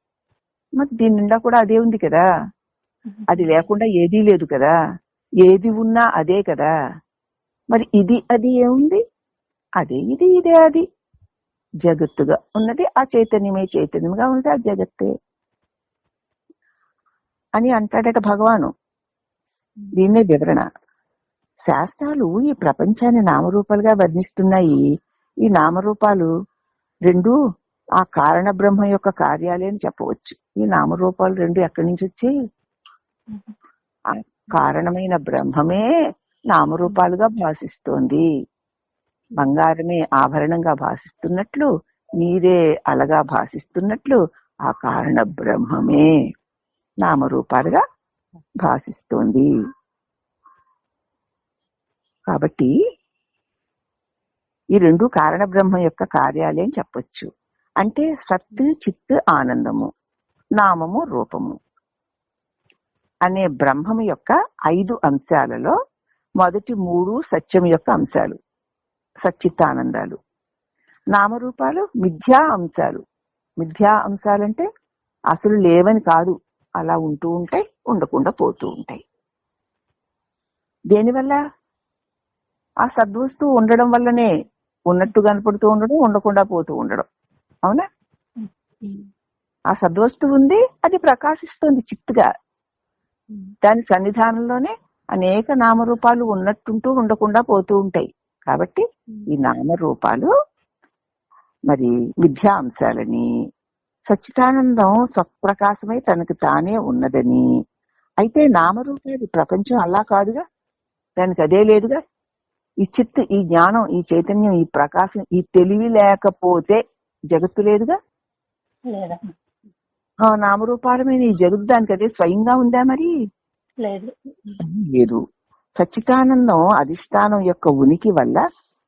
మరి దీని నిండా కూడా అదే ఉంది కదా. అది లేకుండా ఏదీ లేదు కదా. ఏది ఉన్నా అదే కదా. మరి ఇది అది ఏముంది? అదే ఇది, ఇదే అది. జగత్తుగా ఉన్నది ఆ చైతన్యమే, చైతన్యంగా ఉన్నది ఆ జగత్తే అని అంటాడట భగవాను. దీన్నే వివరణ. శాస్త్రాలు ఈ ప్రపంచాన్ని నామరూపాలుగా వర్ణిస్తున్నాయి. ఈ నామరూపాలు రెండు ఆ కారణ బ్రహ్మ యొక్క కార్యాలే అని చెప్పవచ్చు. ఈ నామరూపాలు రెండు ఎక్కడి నుంచి వచ్చి? ఆ కారణమైన బ్రహ్మమే నామరూపాలుగా భాషిస్తోంది. బంగారమే ఆభరణంగా భాషిస్తున్నట్లు, నీరే అలగా భాషిస్తున్నట్లు ఆ కారణ బ్రహ్మమే నామరూపాలుగా భాషిస్తోంది. కాబట్టి ఈ రెండు కారణ బ్రహ్మ యొక్క కార్యాలే అని చెప్పొచ్చు. అంటే సత్, చిత్, ఆనందము, నామము, రూపము అనే బ్రహ్మము యొక్క 5 అంశాలలో మొదటి 3 సత్యం యొక్క అంశాలు, సచ్చిత్తానందాలు. నామరూపాలు మిథ్యా అంశాలు. మిథ్యా అంశాలంటే అసలు లేవని కాదు, అలా ఉంటూ ఉంటాయి, ఉండకుండా పోతూ ఉంటాయి. దేనివల్ల? ఆ సద్వస్తువు ఉండడం వల్లనే ఉన్నట్టు కనపడుతూ ఉండడం, ఉండకుండా పోతూ ఉండడం. అవునా? ఆ సద్వస్తువు ఉంది, అది ప్రకాశిస్తుంది చిత్తుగా. దాని సన్నిధానంలోనే అనేక నామరూపాలు ఉన్నట్టుంటూ ఉండకుండా పోతూ ఉంటాయి. కాబట్టి ఈ నామరూపాలు మరి మిథ్యా అంశాలని, సచ్చిదానందం స్వప్రకాశమై తనకు తానే ఉన్నదని. అయితే నామరూపాలు ప్రపంచం అలా కాదుగా, దానికి అదే లేదుగా. ఈ చిత్, ఈ జ్ఞానం, ఈ చైతన్యం, ఈ ప్రకాశం, ఈ తెలివి లేకపోతే జగత్తు లేదుగా. నామరూపాలమైన ఈ జగత్తు దానికి అదే స్వయంగా ఉందా? మరి లేదు. సచ్చిదానందం అధిష్టానం యొక్క ఉనికి వల్ల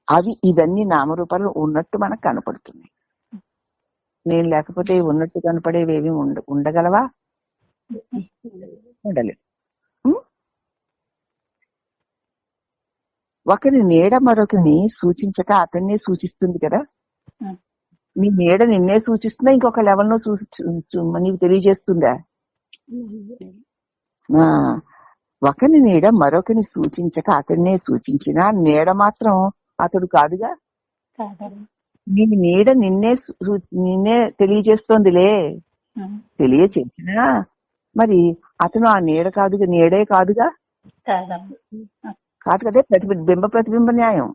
అవి ఇవన్నీ నామరూపాలు ఉన్నట్టు మనకు కనపడుతున్నాయి. నేను లేకపోతే ఉన్నట్టు కనపడేవేవి ఉండగలవా? ఉండలేదు. ఒకరి నీడ మరొకరిని సూచించక అతన్నే సూచిస్తుంది కదా. నీ నీడ నిన్నే సూచిస్తుందా, ఇంకొక లెవెల్లో నీకు తెలియజేస్తుందా? ఒకరి నీడ మరొకరిని సూచించక అతన్నే సూచించినా నీడ మాత్రం అతడు కాదుగా. నీ నీడ నిన్నే తెలియజేస్తోందిలే. తెలియచేసినా మరి అతను ఆ నీడ కాదుగా, నీడే కాదుగా. కాదు కదే. బింబ ప్రతిబింబ న్యాయం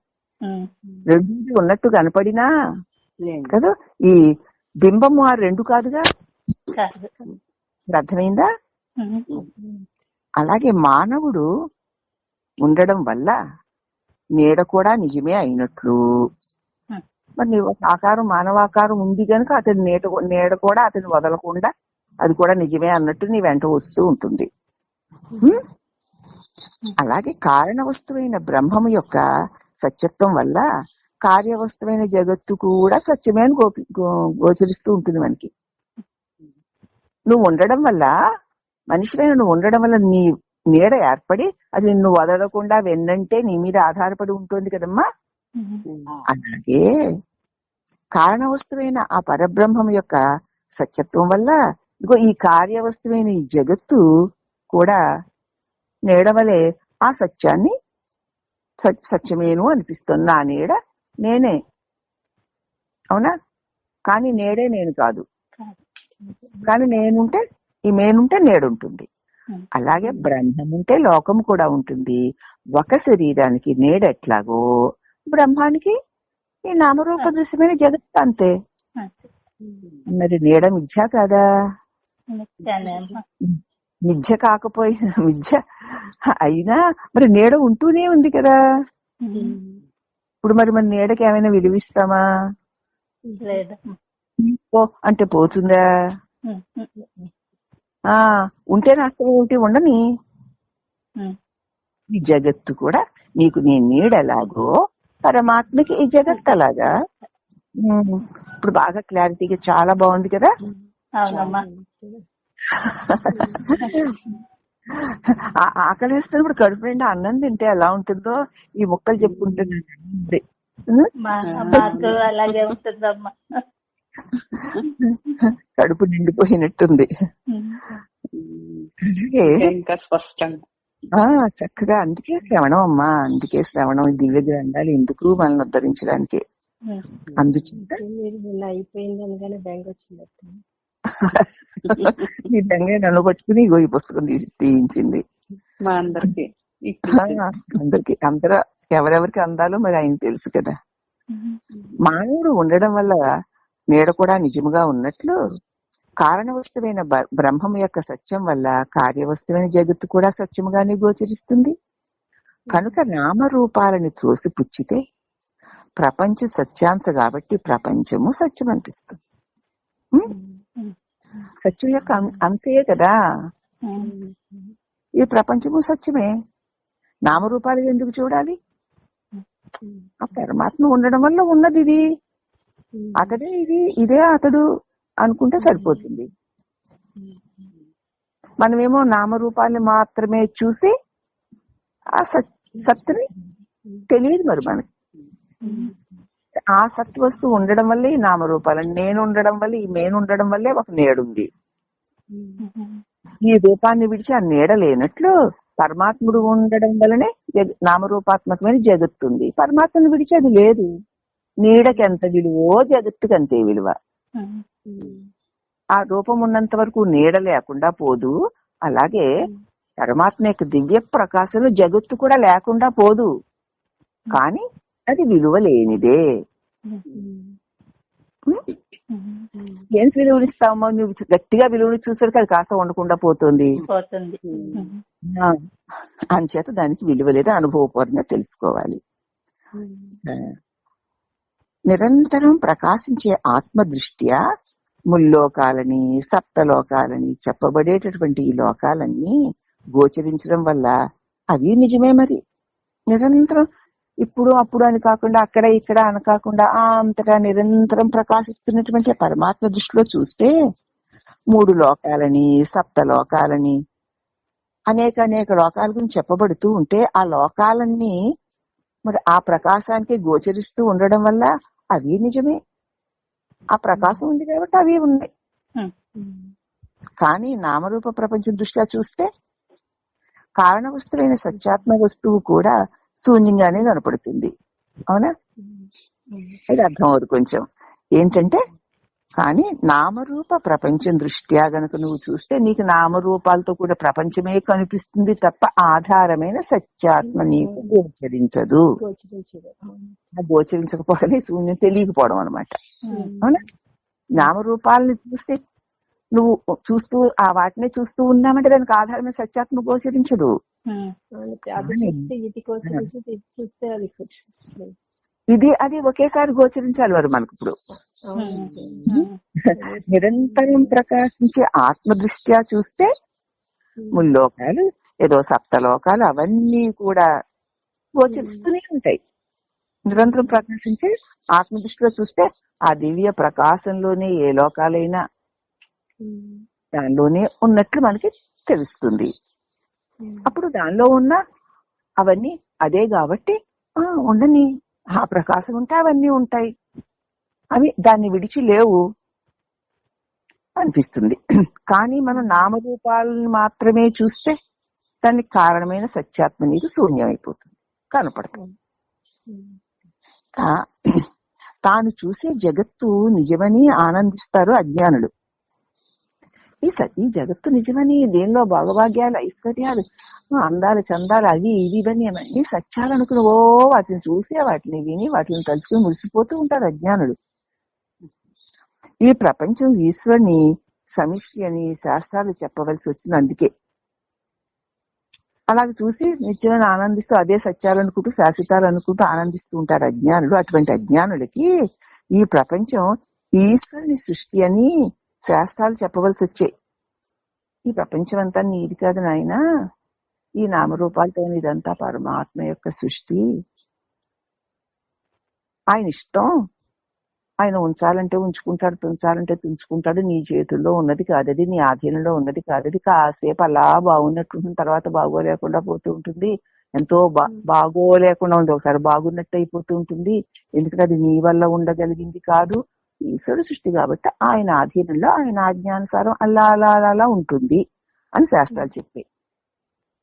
రెండు ఉన్నట్టు కనపడినా కదా, ఈ బింబము ఆ రెండు కాదుగా. అర్థమైందా? అలాగే మానవుడు ఉండడం వల్ల నీడ కూడా నిజమే అయినట్లు. మరి ఒక ఆకారం, మానవాకారం ఉంది కనుక అతని నీడ కూడా అతని వదలకుండా అది కూడా నిజమే అన్నట్టు నీ వెంట వస్తూ ఉంటుంది. అలాగే కారణ వస్తువైన బ్రహ్మము యొక్క సత్యత్వం వల్ల కార్యవస్తువైన జగత్తు కూడా సత్యమే అని గోచరిస్తూ ఉంటుంది మనకి. నువ్వు ఉండడం వల్ల, మనిషిపైన నువ్వు ఉండడం వల్ల నీ నీడ ఏర్పడి అది నిన్ను వదలకుండా వెన్నంటే నీ మీద ఆధారపడి ఉంటుంది కదమ్మా. అలాగే కారణ వస్తువైన ఆ పరబ్రహ్మం యొక్క సత్యత్వం వల్ల ఇదిగో ఈ కార్యవస్తువైన ఈ జగత్తు కూడా నీడ వలె ఆ సత్యాన్ని సత్యమేను అనిపిస్తుంది. నా నీడ నేనే, అవునా? కానీ నేడే నేను కాదు. కానీ నేనుంటే ఈ మేనుంటే నేడుంటుంది. అలాగే బ్రహ్మం ఉంటే లోకం కూడా ఉంటుంది. ఒక శరీరానికి నీడ ఎట్లాగో బ్రహ్మానికి ఈ నామరూప దృశ్యమైన జగత్తు అంతే. మరి నీడ మిథ్య కాదా? మిథ్య కాకపోయినా మిథ్య అయినా మరి నీడ ఉంటూనే ఉంది కదా. ఇప్పుడు మరి మన నీడకి ఏమైనా విలువిస్తామా? పో అంటే పోతుందా? ఉంటే నష్టం ఏమిటి? ఉండని. ఈ జగత్తు కూడా నీకు నీ నీడ ఎలాగో పరమాత్మకి ఈ జగత్ అలాగా. ఇప్పుడు బాగా క్లారిటీగా చాలా బాగుంది కదా. ఆకలి వేస్తున్నప్పుడు కడుపు నిండా అన్నం తింటే ఎలా ఉంటుందో ఈ మొక్కలు చెప్పుకుంటుంది. అలాగే ఉంటుందమ్మా. కడుపు నిండిపోయినట్టుంది. ఇంకా స్పష్టంగా చక్కగా. అందుకే శ్రవణం అమ్మా, అందుకే శ్రవణం. దివ్య గ్రంథాలు ఎందుకు మనల్ని ఉద్ధరించడానికి. అందుచేత ఈ బెంగ నన్ను పట్టుకుని ఇగో ఈ పుస్తకం తీయించింది మా అందరికి. అందరూ ఎవరెవరికి అందాలో మరి ఆయన తెలుసు కదా. మానవుడు ఉండడం వల్ల నీడ కూడా నిజముగా ఉన్నట్లు కారణ వస్తువైన బ్రహ్మం యొక్క సత్యం వల్ల కార్యవస్తువైన జగత్తు కూడా సత్యముగానే గోచరిస్తుంది. కనుక నామరూపాలని చూసి పుచ్చితే ప్రపంచ సత్యాంశ కాబట్టి ప్రపంచము సత్యం అనిపిస్తుంది. సత్యం యొక్క అంశయే కదా. ఈ ప్రపంచము సత్యమే. నామరూపాలు ఎందుకు చూడాలి? ఆ పరమాత్మ ఉండడం వల్ల ఉన్నది ఇది, అతడే ఇది, ఇదే అతడు అనుకుంటే సరిపోతుంది. మనమేమో నామరూపాన్ని మాత్రమే చూసి ఆ సత్తుని తెలియదు మరి మనకి. ఆ సత్ వస్తువు ఉండడం వల్లే ఈ నామరూపాలు, నేను ఉండడం వల్ల ఈ మేను ఉండడం వల్లే ఒక నీడుంది. ఈ రూపాన్ని విడిచి ఆ నీడ లేనట్లు పరమాత్ముడు ఉండడం వల్లనే నామరూపాత్మకమైన జగత్తుంది. పరమాత్మను విడిచి అది లేదు. నీడకి ఎంత విలువో జగత్తుకి అంతే విలువ. ఆ రూపం ఉన్నంత వరకు నీడ లేకుండా పోదు. అలాగే పరమాత్మ యొక్క దివ్య ప్రకాశంలో జగత్తు కూడా లేకుండా పోదు. కానీ అది విలువ లేనిదే. ఏం విలువనిస్తామో? నువ్వు గట్టిగా విలువని చూసరికి అది కాస్త ఉండకుండా పోతుంది. అంచేత దానికి విలువ లేదు, అనుభవపూర్వంగా తెలుసుకోవాలి. నిరంతరం ప్రకాశించే ఆత్మ దృష్ట్యా ముల్లోకాలని, సప్తలోకాలని చెప్పబడేటటువంటి ఈ లోకాలన్నీ గోచరించడం వల్ల అవి నిజమే. మరి నిరంతరం ఇప్పుడు అప్పుడు అని కాకుండా, అక్కడ ఇక్కడ అని కాకుండా అంతటా నిరంతరం ప్రకాశిస్తున్నటువంటి పరమాత్మ దృష్టిలో చూస్తే 3 లోకాలని, సప్తలోకాలని, అనేక లోకాల గురించి చెప్పబడుతూ ఉంటే ఆ లోకాలన్నీ మరి ఆ ప్రకాశానికి గోచరిస్తూ ఉండడం వల్ల అవి నిజమే. ఆ ప్రకాశం ఉంది కాబట్టి అవి ఉన్నాయి. కానీ నామరూప ప్రపంచం దృష్ట్యా చూస్తే కారణ వస్తువైన సత్యాత్మ వస్తువు కూడా శూన్యంగానే కనపడుతుంది. అవునా? ఇది అర్థం అవుతుంది కొంచెం. ఏంటంటే కానీ నామరూప ప్రపంచం దృష్ట్యా గనక నువ్వు చూస్తే నీకు నామరూపాలతో కూడా ప్రపంచమే కనిపిస్తుంది తప్ప ఆధారమైన సత్యాత్మ నీకు గోచరించదు. గోచరించకపోవడమే శూన్యం, తెలియకపోవడం అనమాట. అవునా? నామరూపాలని చూస్తే నువ్వు చూస్తూ ఆ వాటినే చూస్తూ ఉన్నామంటే దానికి ఆధారమైన సత్యాత్మ గోచరించదు. ఇది అది ఒకేసారి గోచరించాలి వారు మనకు. ఇప్పుడు నిరంతరం ప్రకాశించే ఆత్మ దృష్ట్యా చూస్తే ముల్లోకాలు ఏదో సప్తలోకాలు అవన్నీ కూడా గోచరిస్తూనే ఉంటాయి. నిరంతరం ప్రకాశించే ఆత్మ దృష్టిలో చూస్తే ఆ దివ్య ప్రకాశంలోనే ఏ లోకాలైనా దానిలోనే ఉన్నట్లు మనకి తెలుస్తుంది. అప్పుడు దానిలో ఉన్న అవన్నీ అదే కాబట్టి ఉండని, ఆ ప్రకాశం ఉంటే అవన్నీ ఉంటాయి, అవి దాన్ని విడిచి లేవు అనిపిస్తుంది. కానీ మనం నామరూపాలను మాత్రమే చూస్తే దానికి కారణమైన సత్యాత్మ నీకు శూన్యం అయిపోతుంది, కనపడుతుంది. తాను చూసే జగత్తు నిజమని ఆనందిస్తారు అజ్ఞానులు. ఈ జగత్తు నిజమని, దేనిలో భోగభాగ్యాలు, ఐశ్వర్యాలు, అందాలు, చందాలు, అవి ఇవన్నీ అవన్నీ సత్యాలు అనుకుని వాటిని చూసి వాటిని విని వాటిని తలుచుకుని మురిసిపోతూ ఉంటారు అజ్ఞానులు. ఈ ప్రపంచం ఈశ్వరుని సమిష్టి అని శాస్త్రాలు చెప్పవలసి వచ్చింది. అందుకే అలాగే చూసి నిత్యమైన ఆనందిస్తూ అదే సత్యాలు అనుకుంటూ శాశ్వతాలు అనుకుంటూ ఆనందిస్తూ ఉంటారు అజ్ఞానులు. అటువంటి అజ్ఞానులకి ఈ ప్రపంచం ఈశ్వరుని సృష్టి అని శాస్త్రాలు చెప్పవలసి వచ్చాయి. ఈ ప్రపంచం అంతా నీది కాదు నాయనా, ఈ నామరూపాలతో ఇదంతా పరమాత్మ యొక్క సృష్టి, ఆయన ఇష్టం, ఆయన ఉంచాలంటే ఉంచుకుంటాడు, తుంచాలంటే తుంచుకుంటాడు, నీ చేతుల్లో ఉన్నది కాదది, నీ ఆధీనంలో ఉన్నది కాదది. కాసేపు అలా బాగున్నట్టు తర్వాత బాగోలేకుండా పోతూ ఉంటుంది, ఎంతో బాగోలేకుండా ఉంది, ఒకసారి బాగున్నట్టు అయిపోతూ ఉంటుంది. ఎందుకంటే అది నీ వల్ల ఉండగలిగింది కాదు, ఈశ్వరుడు సృష్టి కాబట్టి ఆయన ఆధీనంలో ఆయన ఆజ్ఞానుసారం అలా అలా అలా ఉంటుంది అని శాస్త్రాలు చెప్పాయి.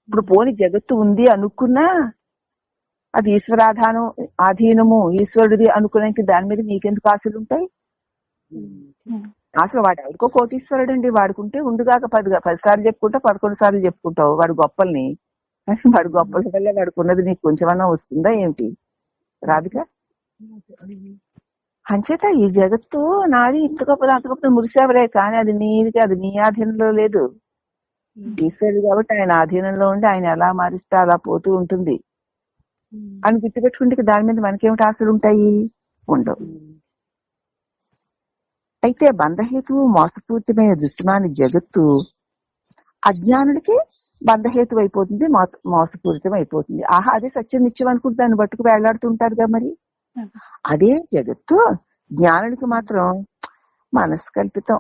ఇప్పుడు పోని జగత్తు ఉంది అనుకున్నా అది ఈశ్వరాధానం ఆధీనము ఈశ్వరుడిది అనుకునేకి దాని మీద నీకెందుకు ఆశలు ఉంటాయి? అసలు వాడు ఎవరికో కోటీశ్వరుడు అండి, వాడుకుంటే ఉండుగాక 10 సార్లు చెప్పుకుంటా 11 సార్లు చెప్పుకుంటావు వాడు గొప్పల్ని. వాడు గొప్పల వల్ల వాడుకున్నది నీకు కొంచెమన్నా వస్తుందా ఏమిటి? రాదుగా. అంచేత ఈ జగత్తు నాది, ఇంత గొప్పది అంత గొప్పది మురిసేవలే, కానీ అది నీది, అది నీ ఆధీనంలో లేదు. ఈశ్వరుడు కాబట్టి ఆయన ఆధీనంలో ఉండి ఆయన ఎలా మారిస్తే అలా పోతూ ఉంటుంది అని గుర్తుపెట్టుకుంటే దాని మీద మనకేమిటి ఆశలు ఉంటాయి? ఉండవు. అయితే బంధహేతువు మోసపూరితమైన దృశ్యమాన జగత్తు అజ్ఞానుడికి బంధహేతు అయిపోతుంది, మోసపూరితం అయిపోతుంది. ఆహా అదే సత్యం నిత్యం అనుకుంటే దాన్ని బట్టుకు వేలాడుతుంటారుగా. మరి అదే జగత్తు జ్ఞానుడికి మాత్రం మనస్కల్పితం,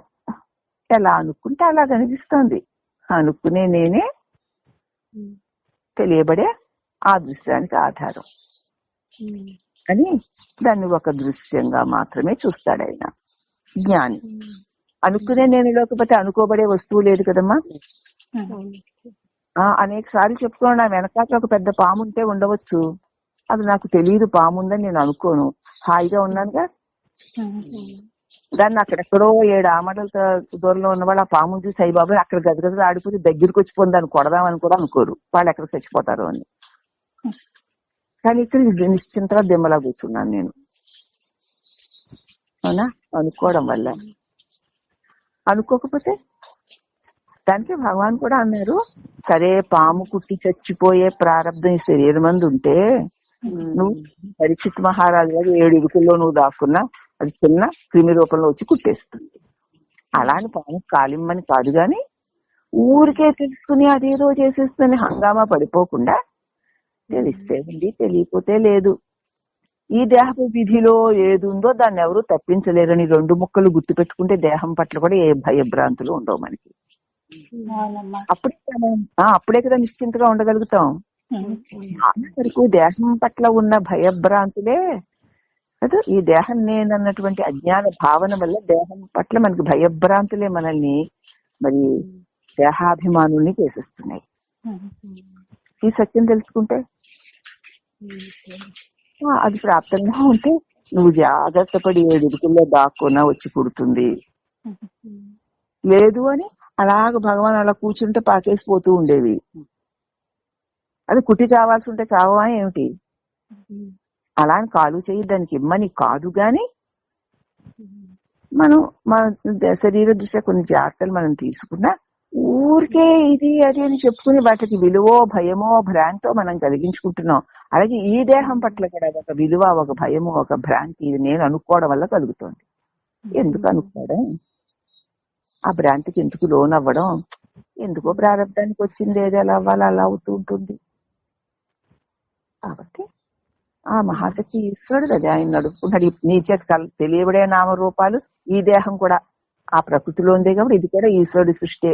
ఎలా అనుకుంటే అలా కనిపిస్తోంది, అనుకునే నేనే తెలియబడే ఆ దృశ్యానికి ఆధారం అని దాన్ని ఒక దృశ్యంగా మాత్రమే చూస్తాడు ఆయన జ్ఞాని. అనుకునే నేను లేకపోతే అనుకోబడే వస్తువు లేదు కదమ్మా. అనేక సార్లు చెప్పుకోండి, నా వెనకాల ఒక పెద్ద పాము ఉంటే ఉండవచ్చు, అది నాకు తెలియదు పాము ఉందని నేను అనుకోను, హాయిగా ఉన్నానుగా. దాన్ని అక్కడెక్కడో 7 ఆమడల దూరంలో ఉన్నవాళ్ళు ఆ పాముని చూసి అయ్యి బాబు అక్కడ గదగదలు ఆడిపోతే దగ్గరికి వచ్చిపోయింది దాన్ని కొడదామని కూడా అనుకోరు, వాళ్ళు ఎక్కడ చచ్చిపోతారు అని. కానీ ఇక్కడ నిశ్చింతగా దిమ్మలా కూర్చున్నాను నేను, అవునా? అనుకోవడం వల్ల. అనుకోకపోతే దానికి భగవాన్ కూడా అన్నారు, సరే పాము కుట్టి చచ్చిపోయే ప్రారంభం ఈ శరీరం మంది ఉంటే నువ్వు పరీక్షిత్ మహారాజు గారు 7 ఇరుకుల్లో నువ్వు దాక్కున్నా అది చిన్న క్రిమి రూపంలో వచ్చి కుట్టేస్తుంది. అలాని పాము కాలిమ్మని కాదు గాని ఊరికే తెలుసుకుని అదేదో చేసేస్తుందని హంగామా పడిపోకుండా తెలిస్తే ఉంది, తెలియకపోతే లేదు. ఈ దేహపు విధిలో ఏది ఉందో దాన్ని ఎవరు తప్పించలేరని 2 ముక్కలు గుర్తు పెట్టుకుంటే దేహం పట్ల కూడా ఏ భయభ్రాంతులు ఉండవు మనకి. అప్పుడే కదా నిశ్చింతగా ఉండగలుగుతాం. వరకు దేహం పట్ల ఉన్న భయభ్రాంతులే కదా, ఈ దేహం నేనన్నటువంటి అజ్ఞాన భావన వల్ల దేహం పట్ల మనకి భయభ్రాంతులే మనల్ని మరి దేహాభిమానుల్ని చేసేస్తున్నాయి. ఈ సత్యం తెలుసుకుంటే అది ప్రాప్తంగా ఉంటే నువ్వు జాగ్రత్త పడి 7 ఇరుకుల్లో దాక్కున్నా వచ్చి పుడుతుంది. లేదు అని అలాగ భగవాన్ అలా కూర్చుంటే పాకేసిపోతూ ఉండేవి. అది కుట్టి చావాల్సి ఉంటే చావా ఏమిటి? అలా అని కాలు చేయి దానికి ఇమ్మని కాదు గాని మనం మన శరీర దృష్ట్యా కొన్ని జాగ్రత్తలు మనం తీసుకున్నా ఊరికే ఇది అది అని చెప్పుకుని వాటికి విలువో భయమో భ్రాంతో మనం కలిగించుకుంటున్నాం. అలాగే ఈ దేహం పట్ల కూడా ఒక విలువ, ఒక భయము, ఒక భ్రాంతి ఇది నేను అనుకోవడం వల్ల కలుగుతోంది. ఎందుకు అనుకోవడం? ఆ భ్రాంతికి ఎందుకు లోనవ్వడం? ఎందుకో ప్రారంభానికి వచ్చింది ఏది ఎలా అవ్వాలో అలా అవుతూ ఉంటుంది. కాబట్టి ఆ మహాశక్తి ఈశ్వరుడు, అది ఆయన నడుపుకుంటాడు. నీ చేత తెలియబడే నామరూపాలు, ఈ దేహం కూడా ఆ ప్రకృతిలో ఉంది కాబట్టి ఇది కూడా ఈశ్వరుడి సృష్టి,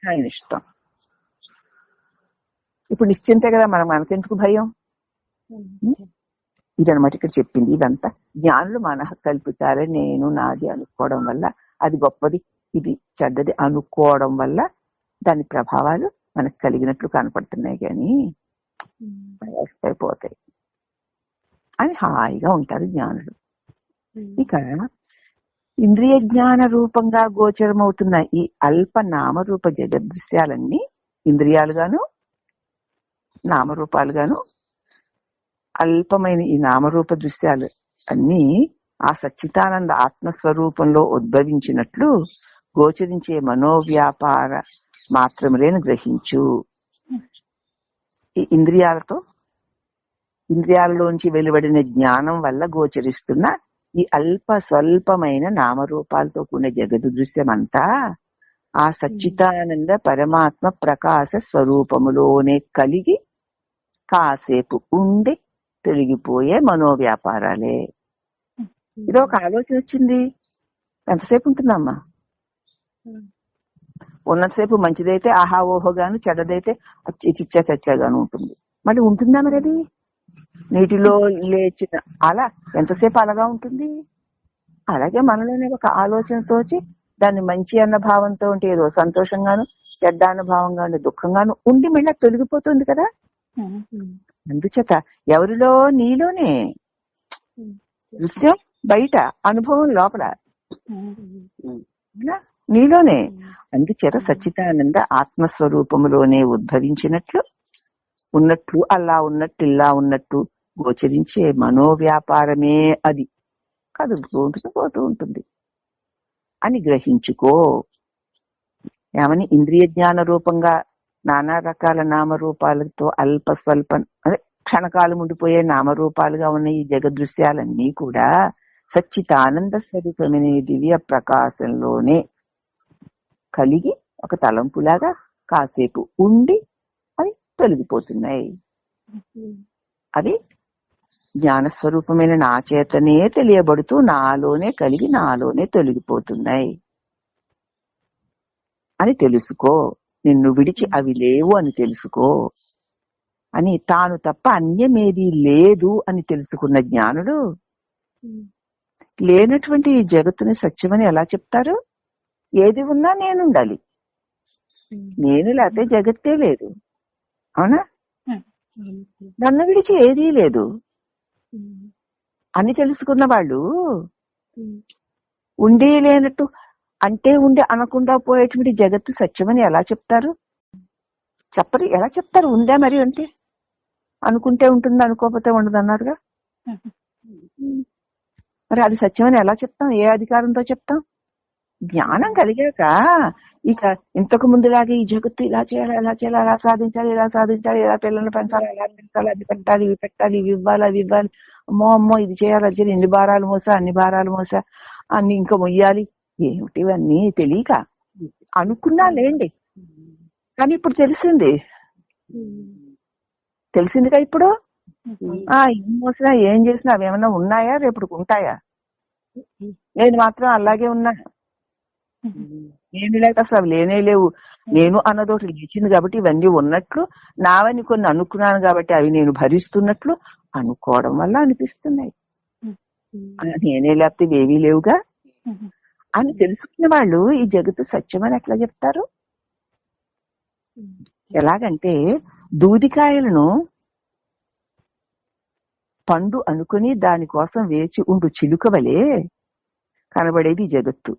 ఆయన ఇష్టం. ఇప్పుడు నిశ్చింతే కదా, మనకెందుకు భయం? ఇదనమాట ఇక్కడ చెప్పింది. ఇదంతా జ్ఞానులు మనః కల్పితారే, నేను నాది అనుకోవడం వల్ల అది గొప్పది, ఇది చెడ్డది అనుకోవడం వల్ల దాని ప్రభావాలు మనకు కలిగినట్లు కనపడుతున్నాయి కానీ వస్తాయిపోతాయి అని హాయిగా ఉంటారు జ్ఞానులు. ఇక ఇంద్రియ జ్ఞాన రూపంగా గోచరమవుతున్న ఈ అల్ప నామరూప జగదృశ్యాలన్నీ ఇంద్రియాలుగాను నామరూపాలుగాను, అల్పమైన ఈ నామరూప దృశ్యాలు అన్నీ ఆ సచ్చిదానంద ఆత్మస్వరూపంలో ఉద్భవించినట్లు గోచరించే మనోవ్యాపార మాత్రములేని గ్రహించు. ఈ ఇంద్రియాలలోంచి వెలువడిన జ్ఞానం వల్ల గోచరిస్తున్న ఈ అల్ప స్వల్పమైన నామరూపాలతో కూడిన జగదు దృశ్యమంతా ఆ సచ్చిదానంద పరమాత్మ ప్రకాశ స్వరూపములోనే కలిగి కాసేపు ఉండి తొలగిపోయే మనోవ్యాపారాలే. ఇదో ఒక ఆలోచన వచ్చింది, ఎంతసేపు ఉంటుందమ్మా? ఉన్నంతసేపు మంచిదైతే ఆహా ఓహోగాను, చెడ్డదైతే చిచ్చా చచ్చాగాను ఉంటుంది. మళ్ళీ ఉంటుందా మరి అది? నీటిలో లేచిన అలా ఎంతసేపు అలాగా ఉంటుంది? అలాగే మనలోనే ఒక ఆలోచనతోచి దాన్ని మంచి అన్న భావంతో ఉంటే ఏదో సంతోషంగాను, చెడ్డ అన్న భావంగాను, దుఃఖంగాను ఉండి మళ్ళీ తొలగిపోతుంది కదా. అందుచేత ఎవరిలో? నీలోనే. దృశ్యం బయట, అనుభవం లోపల, నీలోనే. అందుచేత సచ్చిదానంద ఆత్మస్వరూపములోనే ఉద్భవించినట్లు ఉన్నట్లు, అలా ఉన్నట్టు, ఇలా ఉన్నట్టు గోచరించే మనోవ్యాపారమే అది కదులుతూ ఉంటుంది, పోతూ ఉంటుంది అని గ్రహించుకో. ఏమని? ఇంద్రియ జ్ఞాన రూపంగా నానా రకాల నామరూపాలతో అల్ప స్వల్ప అదే క్షణకాలం ఉండిపోయే నామరూపాలుగా ఉన్న ఈ జగదృశ్యాలన్నీ కూడా సచ్చిదానంద స్వరూపమైన దివ్య ప్రకాశంలోనే కలిగి ఒక తలంపులాగా కాసేపు ఉండి అవి తొలగిపోతున్నాయి. అవి జ్ఞానస్వరూపమైన నా చేతనే తెలియబడుతూ నాలోనే కలిగి నాలోనే తొలగిపోతున్నాయి అని తెలుసుకో. నిన్ను విడిచి అవి లేవు అని తెలుసుకో అని, తాను తప్ప అన్యమేది లేదు అని తెలుసుకున్న జ్ఞానుడు లేనటువంటి ఈ జగత్తుని సత్యమని ఎలా చెప్తారు? ఏది ఉన్నా నేనుండాలి, నేను లేకపోతే జగత్తే లేదు, అవునా? నన్ను విడిచి ఏదీ లేదు అని తెలుసుకున్న వాళ్ళు ఉండి లేనట్టు అంటే ఉండి అనకుండా పోయేటువంటి జగత్తు సత్యమని ఎలా చెప్తారు? చెప్పరు. ఎలా చెప్తారు? ఉందా మరి అంటే? అనుకుంటే ఉంటుంది, అనుకోకపోతే ఉండదు అన్నారుగా. మరి అది సత్యమని ఎలా చెప్తాం? ఏ అధికారంతో చెప్తాం? జ్ఞానం కలిగాక ఇక ఇంతకు ముందులాగే ఈ జగత్తు ఇలా చేయాలి, అలా చేయాలి, అలా సాధించాలి, ఇలా సాధించాలి, ఇలా పిల్లల్ని పెంచాలి, అలా పెంచాలి, అది పెట్టాలి, ఇవి పెట్టాలి, ఇవి ఇవ్వాలి, అవి ఇవ్వాలి, అమ్మో ఇది చేయాలి, అది చేయాలి, ఇన్ని భారాలు మోసా, అన్ని భారాలు మోసా, అన్ని ఇంకా మొయ్యాలి, ఏమిటి ఇవన్నీ తెలియక అనుకున్నా లేండి. కానీ ఇప్పుడు తెలిసిందిగా ఇప్పుడు. ఏం మోసినా ఏం చేసినా అవి ఏమన్నా ఉన్నాయా? రేపు ఉంటాయా? నేను మాత్రం అలాగే ఉన్నా. నేను లేక అసలు లేనే లేవు. నేను అన్నదోటి లేచింది కాబట్టి ఇవన్నీ ఉన్నట్లు, నావని కొన్ని అనుకున్నాను కాబట్టి అవి నేను భరిస్తున్నట్లు అనుకోవడం వల్ల అనిపిస్తున్నాయి. నేనే లేకపోతే ఇవేవీ లేవుగా అని తెలుసుకున్న వాళ్ళు ఈ జగత్తు సత్యమని ఎట్లా చెప్తారు? ఎలాగంటే దూదికాయలను పండు అనుకుని దానికోసం వేచి ఉండు చిలుక వలె కనబడేది జగత్తు.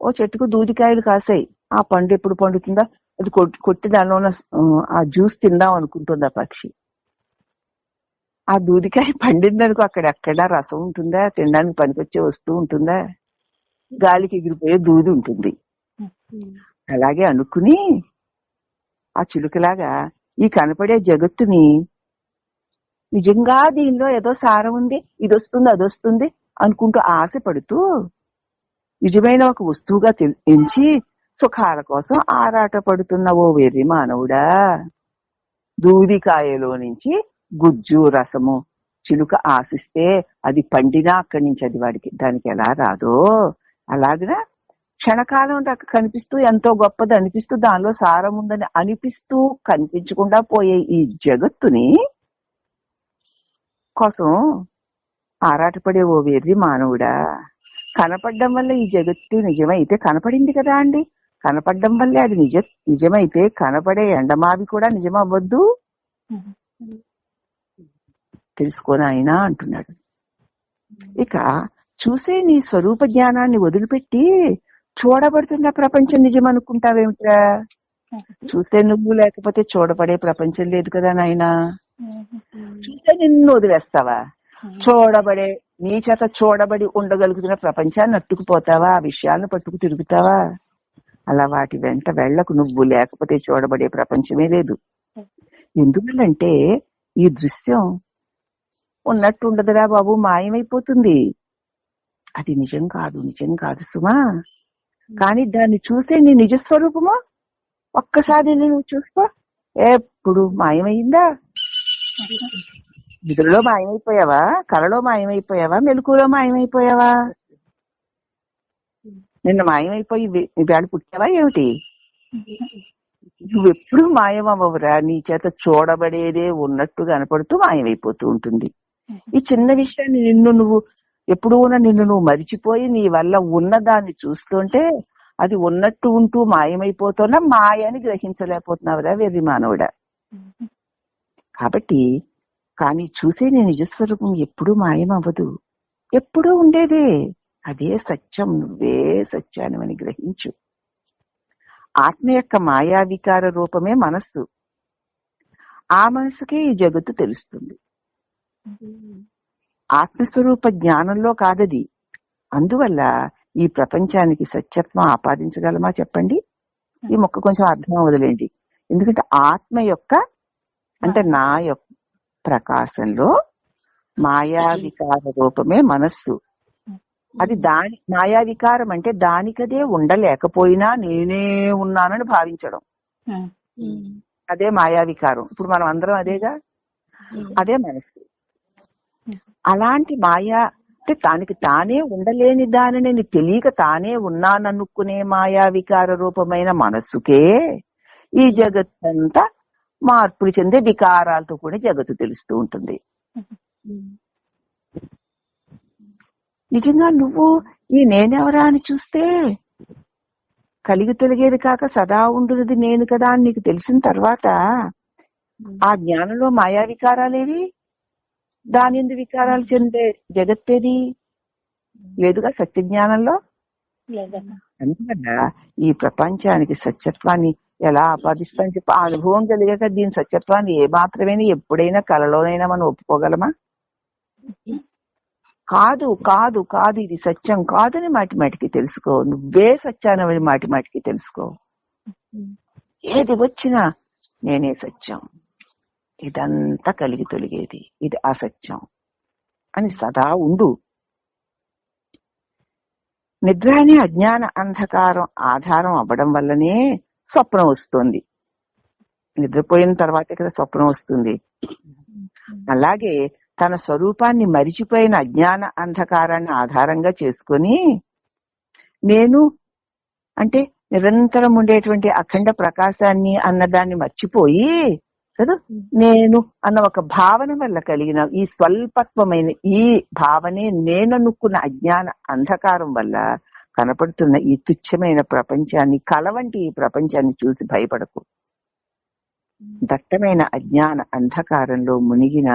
ఓ చెట్టుకు దూదికాయలు కాసాయి, ఆ పండు ఎప్పుడు పండుతుందా? అది కొట్టి దానిలో ఉన్న ఆ జ్యూస్ తిందాం అనుకుంటుంది ఆ పక్షి. ఆ దూదికాయ పండిందనుకో, అక్కడెక్కడా రసం ఉంటుందా? తినడానికి పనికొచ్చే వస్తువు ఉంటుందా? గాలికి ఎగిరిపోయే దూది ఉంటుంది. అలాగే అనుకుని ఆ చిలుకలాగా ఈ కనపడే జగత్తుని నిజంగా దీనిలో ఏదో సారం ఉంది, ఇది వస్తుంది అది వస్తుంది అనుకుంటూ ఆశపడుతూ నిజమైన ఒక వస్తువుగా ఎంచి సుఖాల కోసం ఆరాట పడుతున్న ఓ వెర్రి మానవుడా, దూదికాయలో నుంచి గుజ్జు రసము చిలుక ఆశిస్తే అది పండినా అక్కడి నుంచి అది దానికి ఎలా రాదో అలాగనే క్షణకాలం దాకా కనిపిస్తూ ఎంతో గొప్పది అనిపిస్తూ దానిలో సారం ఉందని అనిపిస్తూ కనిపించకుండా పోయే ఈ జగత్తుని కోసం ఆరాటపడే ఓ వెర్రి మానవుడా, కనపడడం వల్ల ఈ జగత్తు నిజమైతే కనపడింది కదా అండి, కనపడడం వల్లే అది నిజమైతే కనపడే ఎండమావి కూడా నిజమవ్వద్దు, తెలుసుకోని ఆయన అంటున్నాడు. ఇక చూసే నీ స్వరూప జ్ఞానాన్ని వదిలిపెట్టి చూడబడుతున్న ప్రపంచం నిజం అనుకుంటావేమిట్రా? చూసే నువ్వు లేకపోతే చూడబడే ప్రపంచం లేదు కదా నాయనా. చూసే నిన్ను వదిలేస్తావా? చూడబడే నీ చేత చూడబడి ఉండగలుగుతున్న ప్రపంచాన్ని అట్టుకుపోతావా? ఆ విషయాలను పట్టుకు తిరుగుతావా? అలా వాటి వెంట వెళ్ళకు. నువ్వు లేకపోతే చూడబడే ప్రపంచమే లేదు. ఎందువల్లంటే ఈ దృశ్యం ఉన్నట్టు ఉండదురా బాబు, మాయమైపోతుంది. అది నిజం కాదు సుమా. కానీ దాన్ని చూసే నీ నిజస్వరూపము ఒక్కసారి నువ్వు చూసుకో. ఎప్పుడు మాయమైందా? నిద్రలో మాయమైపోయావా? కలలో మాయమైపోయావా? మెలకులో మాయమైపోయావా? నిన్న మాయమైపోయి వేళ పుట్టావా ఏమిటి? నువ్వెప్పుడు మాయమవ్వవురా. నీ చేత చూడబడేదే ఉన్నట్టు కనపడుతూ మాయమైపోతూ ఉంటుంది. ఈ చిన్న విషయాన్ని నువ్వు మరిచిపోయి నీ వల్ల ఉన్నదాన్ని చూస్తుంటే అది ఉన్నట్టు ఉంటూ మాయమైపోతున్నా మాయని గ్రహించలేకపోతున్నావురా వెర్రి మానవుడా. కాబట్టి కానీ చూసే నీ నిజస్వరూపం ఎప్పుడూ మాయమవ్వదు, ఎప్పుడూ ఉండేదే. అదే సత్యం, నువ్వే సత్యాన్ని గ్రహించు. ఆత్మ యొక్క మాయా వికార రూపమే మనస్సు. ఆ మనసుకే ఈ జగత్తు తెలుస్తుంది. ఆత్మస్వరూప జ్ఞానంలో కాదది. అందువల్ల ఈ ప్రపంచానికి సత్యత్వం ఆపాదించగలమా చెప్పండి? ఈ మొక్క కొంచెం అర్థం వదిలేండి. ఎందుకంటే ఆత్మ యొక్క అంటే నా యొక్క ప్రకాశంలో మాయా వికార రూపమే మనస్సు. అది మాయా వికారం అంటే దానికదే ఉండలేకపోయినా నేనే ఉన్నానని భావించడం, అదే మాయా వికారం. ఇప్పుడు మనం అందరం అదేగా, అదే మనస్సు. అలాంటి మాయా అంటే దానికి తానే ఉండలేని దానిని తెలియక తానే ఉన్నాననుకునే మాయా వికార రూపమైన మనస్సుకే ఈ జగత్తంతా మార్పులు చెందే వికారాలతో కూడా జగత్తు తెలుస్తూ ఉంటుంది. నిజంగా నువ్వు ఈ నేనెవరా అని చూస్తే కలిగి తొలగేది కాక సదా ఉండున్నది నేను కదా అని నీకు తెలిసిన తర్వాత ఆ జ్ఞానంలో మాయా వికారాలేవి? దాని ఎందు వికారాలు చెందే జగత్తేది లేదుగా సత్య జ్ఞానంలో. అందువల్ల ఈ ప్రపంచానికి సత్యత్వాన్ని ఎలా ఆపాదిస్తామని చెప్పి ఆ అనుభవం కలిగాక దీని సత్యత్వాన్ని ఏ మాత్రమే ఎప్పుడైనా కలలోనైనా మనం ఒప్పుకోగలమా? కాదు కాదు కాదు ఇది సత్యం కాదని మాటిమాటికి తెలుసుకో. నువ్వే సత్యాన్ని మాటిమాటికి తెలుసుకో. ఏది వచ్చినా నేనే సత్యం, ఇదంతా కలిగి తొలిగేది, ఇది అసత్యం అని సదా ఉండు. నిద్ర అనే అజ్ఞాన అంధకారం ఆధారం అవ్వడం వల్లనే స్వప్నం వస్తుంది. నిద్రపోయిన తర్వాతే కదా స్వప్నం వస్తుంది. అలాగే తన స్వరూపాన్ని మరిచిపోయిన అజ్ఞాన అంధకారాన్ని ఆధారంగా చేసుకొని నేను అంటే నిరంతరం ఉండేటువంటి అఖండ ప్రకాశాన్ని అన్నదాన్ని మర్చిపోయి కదా నేను అన్న ఒక భావన వల్ల కలిగిన ఈ స్వల్పత్వమైన ఈ భావనే నేననుకున్న అజ్ఞాన అంధకారం వల్ల కనపడుతున్న ఈ తుచ్చమైన ప్రపంచాన్ని, కలవంటి ఈ ప్రపంచాన్ని చూసి భయపడకు. దట్టమైన అజ్ఞాన అంధకారంలో మునిగిన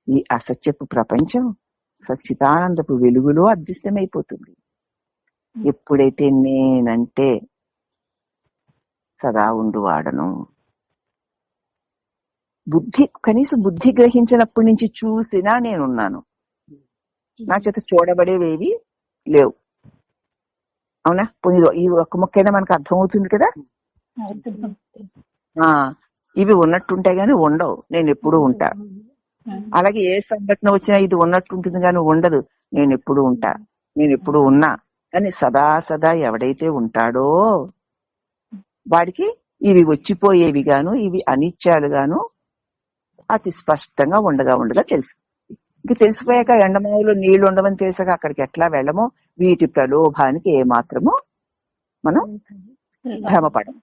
ఈ అసత్యపు ప్రపంచం సచ్చిదానందపు వెలుగులో అదృశ్యమైపోతుంది. ఎప్పుడైతే నేనంటే సదా ఉండు వాడను. కనీసం బుద్ధి గ్రహించినప్పటి నుంచి చూసినా నేనున్నాను. నా చేత చూడబడేవేవి లేవు. అవునా? ఈ ఒక్క మొక్కైనా మనకు అర్థమవుతుంది కదా. ఇవి ఉన్నట్టుంటాయి గాని ఉండవు, నేను ఎప్పుడూ ఉంటా. అలాగే ఏ సంఘటన వచ్చినా ఇది ఉన్నట్టుంటుంది కానీ ఉండదు, నేను ఎప్పుడు ఉంటా, నేను ఎప్పుడు ఉన్నా అని సదా సదా ఎవడైతే ఉంటాడో వాడికి ఇవి వచ్చిపోయేవి గాను, ఇవి అనిత్యాలు గాను అతి స్పష్టంగా ఉండగా తెలుసు. ఇంక తెలిసిపోయాక ఎండమావులో నీళ్లు ఉండవని తెలిసాక అక్కడికి ఎట్లా వెళ్ళమో వీటి ప్రలోభానికి ఏమాత్రము మనం భ్రమపడం.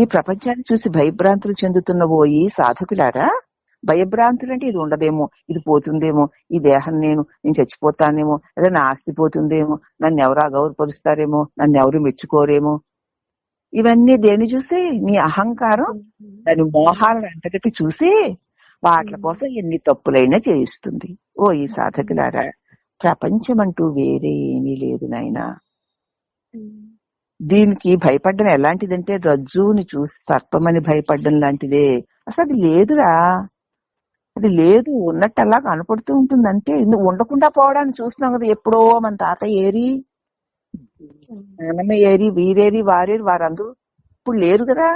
ఈ ప్రపంచాన్ని చూసి భయభ్రాంతులు చెందుతున్న ఈ సాధకులారా, భయభ్రాంతులు అంటే ఇది ఉండదేమో, ఇది పోతుందేమో, ఈ దేహం నేను చచ్చిపోతానేమో, లేదా నా ఆస్తి పోతుందేమో, నన్ను ఎవరు అగౌరవపరుస్తారేమో, నన్ను ఎవరు మెచ్చుకోరేమో, ఇవన్నీ దేని చూసి నీ అహంకారం దాని మోహాలను అంతటి చూసి వాటి కోసం ఎన్ని తప్పులైనా చేయిస్తుంది. ఓ ఈ సాధకులారా, ప్రపంచం అంటూ వేరే ఏమీ లేదు నాయనా. దీనికి భయపడడం ఎలాంటిదంటే రజ్జుని చూసి సర్పమని భయపడడం లాంటిదే. అసలు అది లేదురా, అది లేదు, ఉన్నట్టు అలా కనపడుతూ ఉంటుంది అంతే. ఉండకుండా పోవడాన్ని చూస్తున్నాం కదా, ఎప్పుడో మన తాత ఏరి, నాన్నమ్మ ఏరి, వీరేరి, వారేరి, వారందరూ ఇప్పుడు లేరు కదా.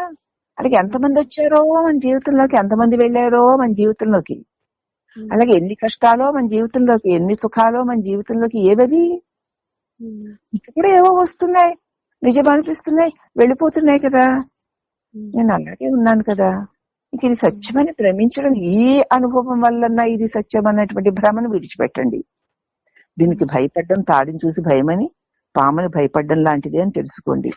అలాగే ఎంతమంది వచ్చారో మన జీవితంలోకి, ఎంతమంది వెళ్ళారో మన జీవితంలోకి, అలాగే ఎన్ని కష్టాలో మన జీవితంలోకి, ఎన్ని సుఖాలో మన జీవితంలోకి, ఏవది ఇప్పుడు ఏవో వస్తున్నాయి, నిజం అనిపిస్తున్నాయి, వెళ్ళిపోతున్నాయి కదా. నేను అలాగే ఉన్నాను కదా. ఇంక ఇది సత్యమని భ్రమించడం, ఈ అనుభవం వల్ల ఇది సత్యం అన్నటువంటి భ్రమను విడిచిపెట్టండి. దీనికి భయపడడం తాడిని చూసి భయమని, పాముని భయపడడం లాంటిది అని తెలుసుకోండి.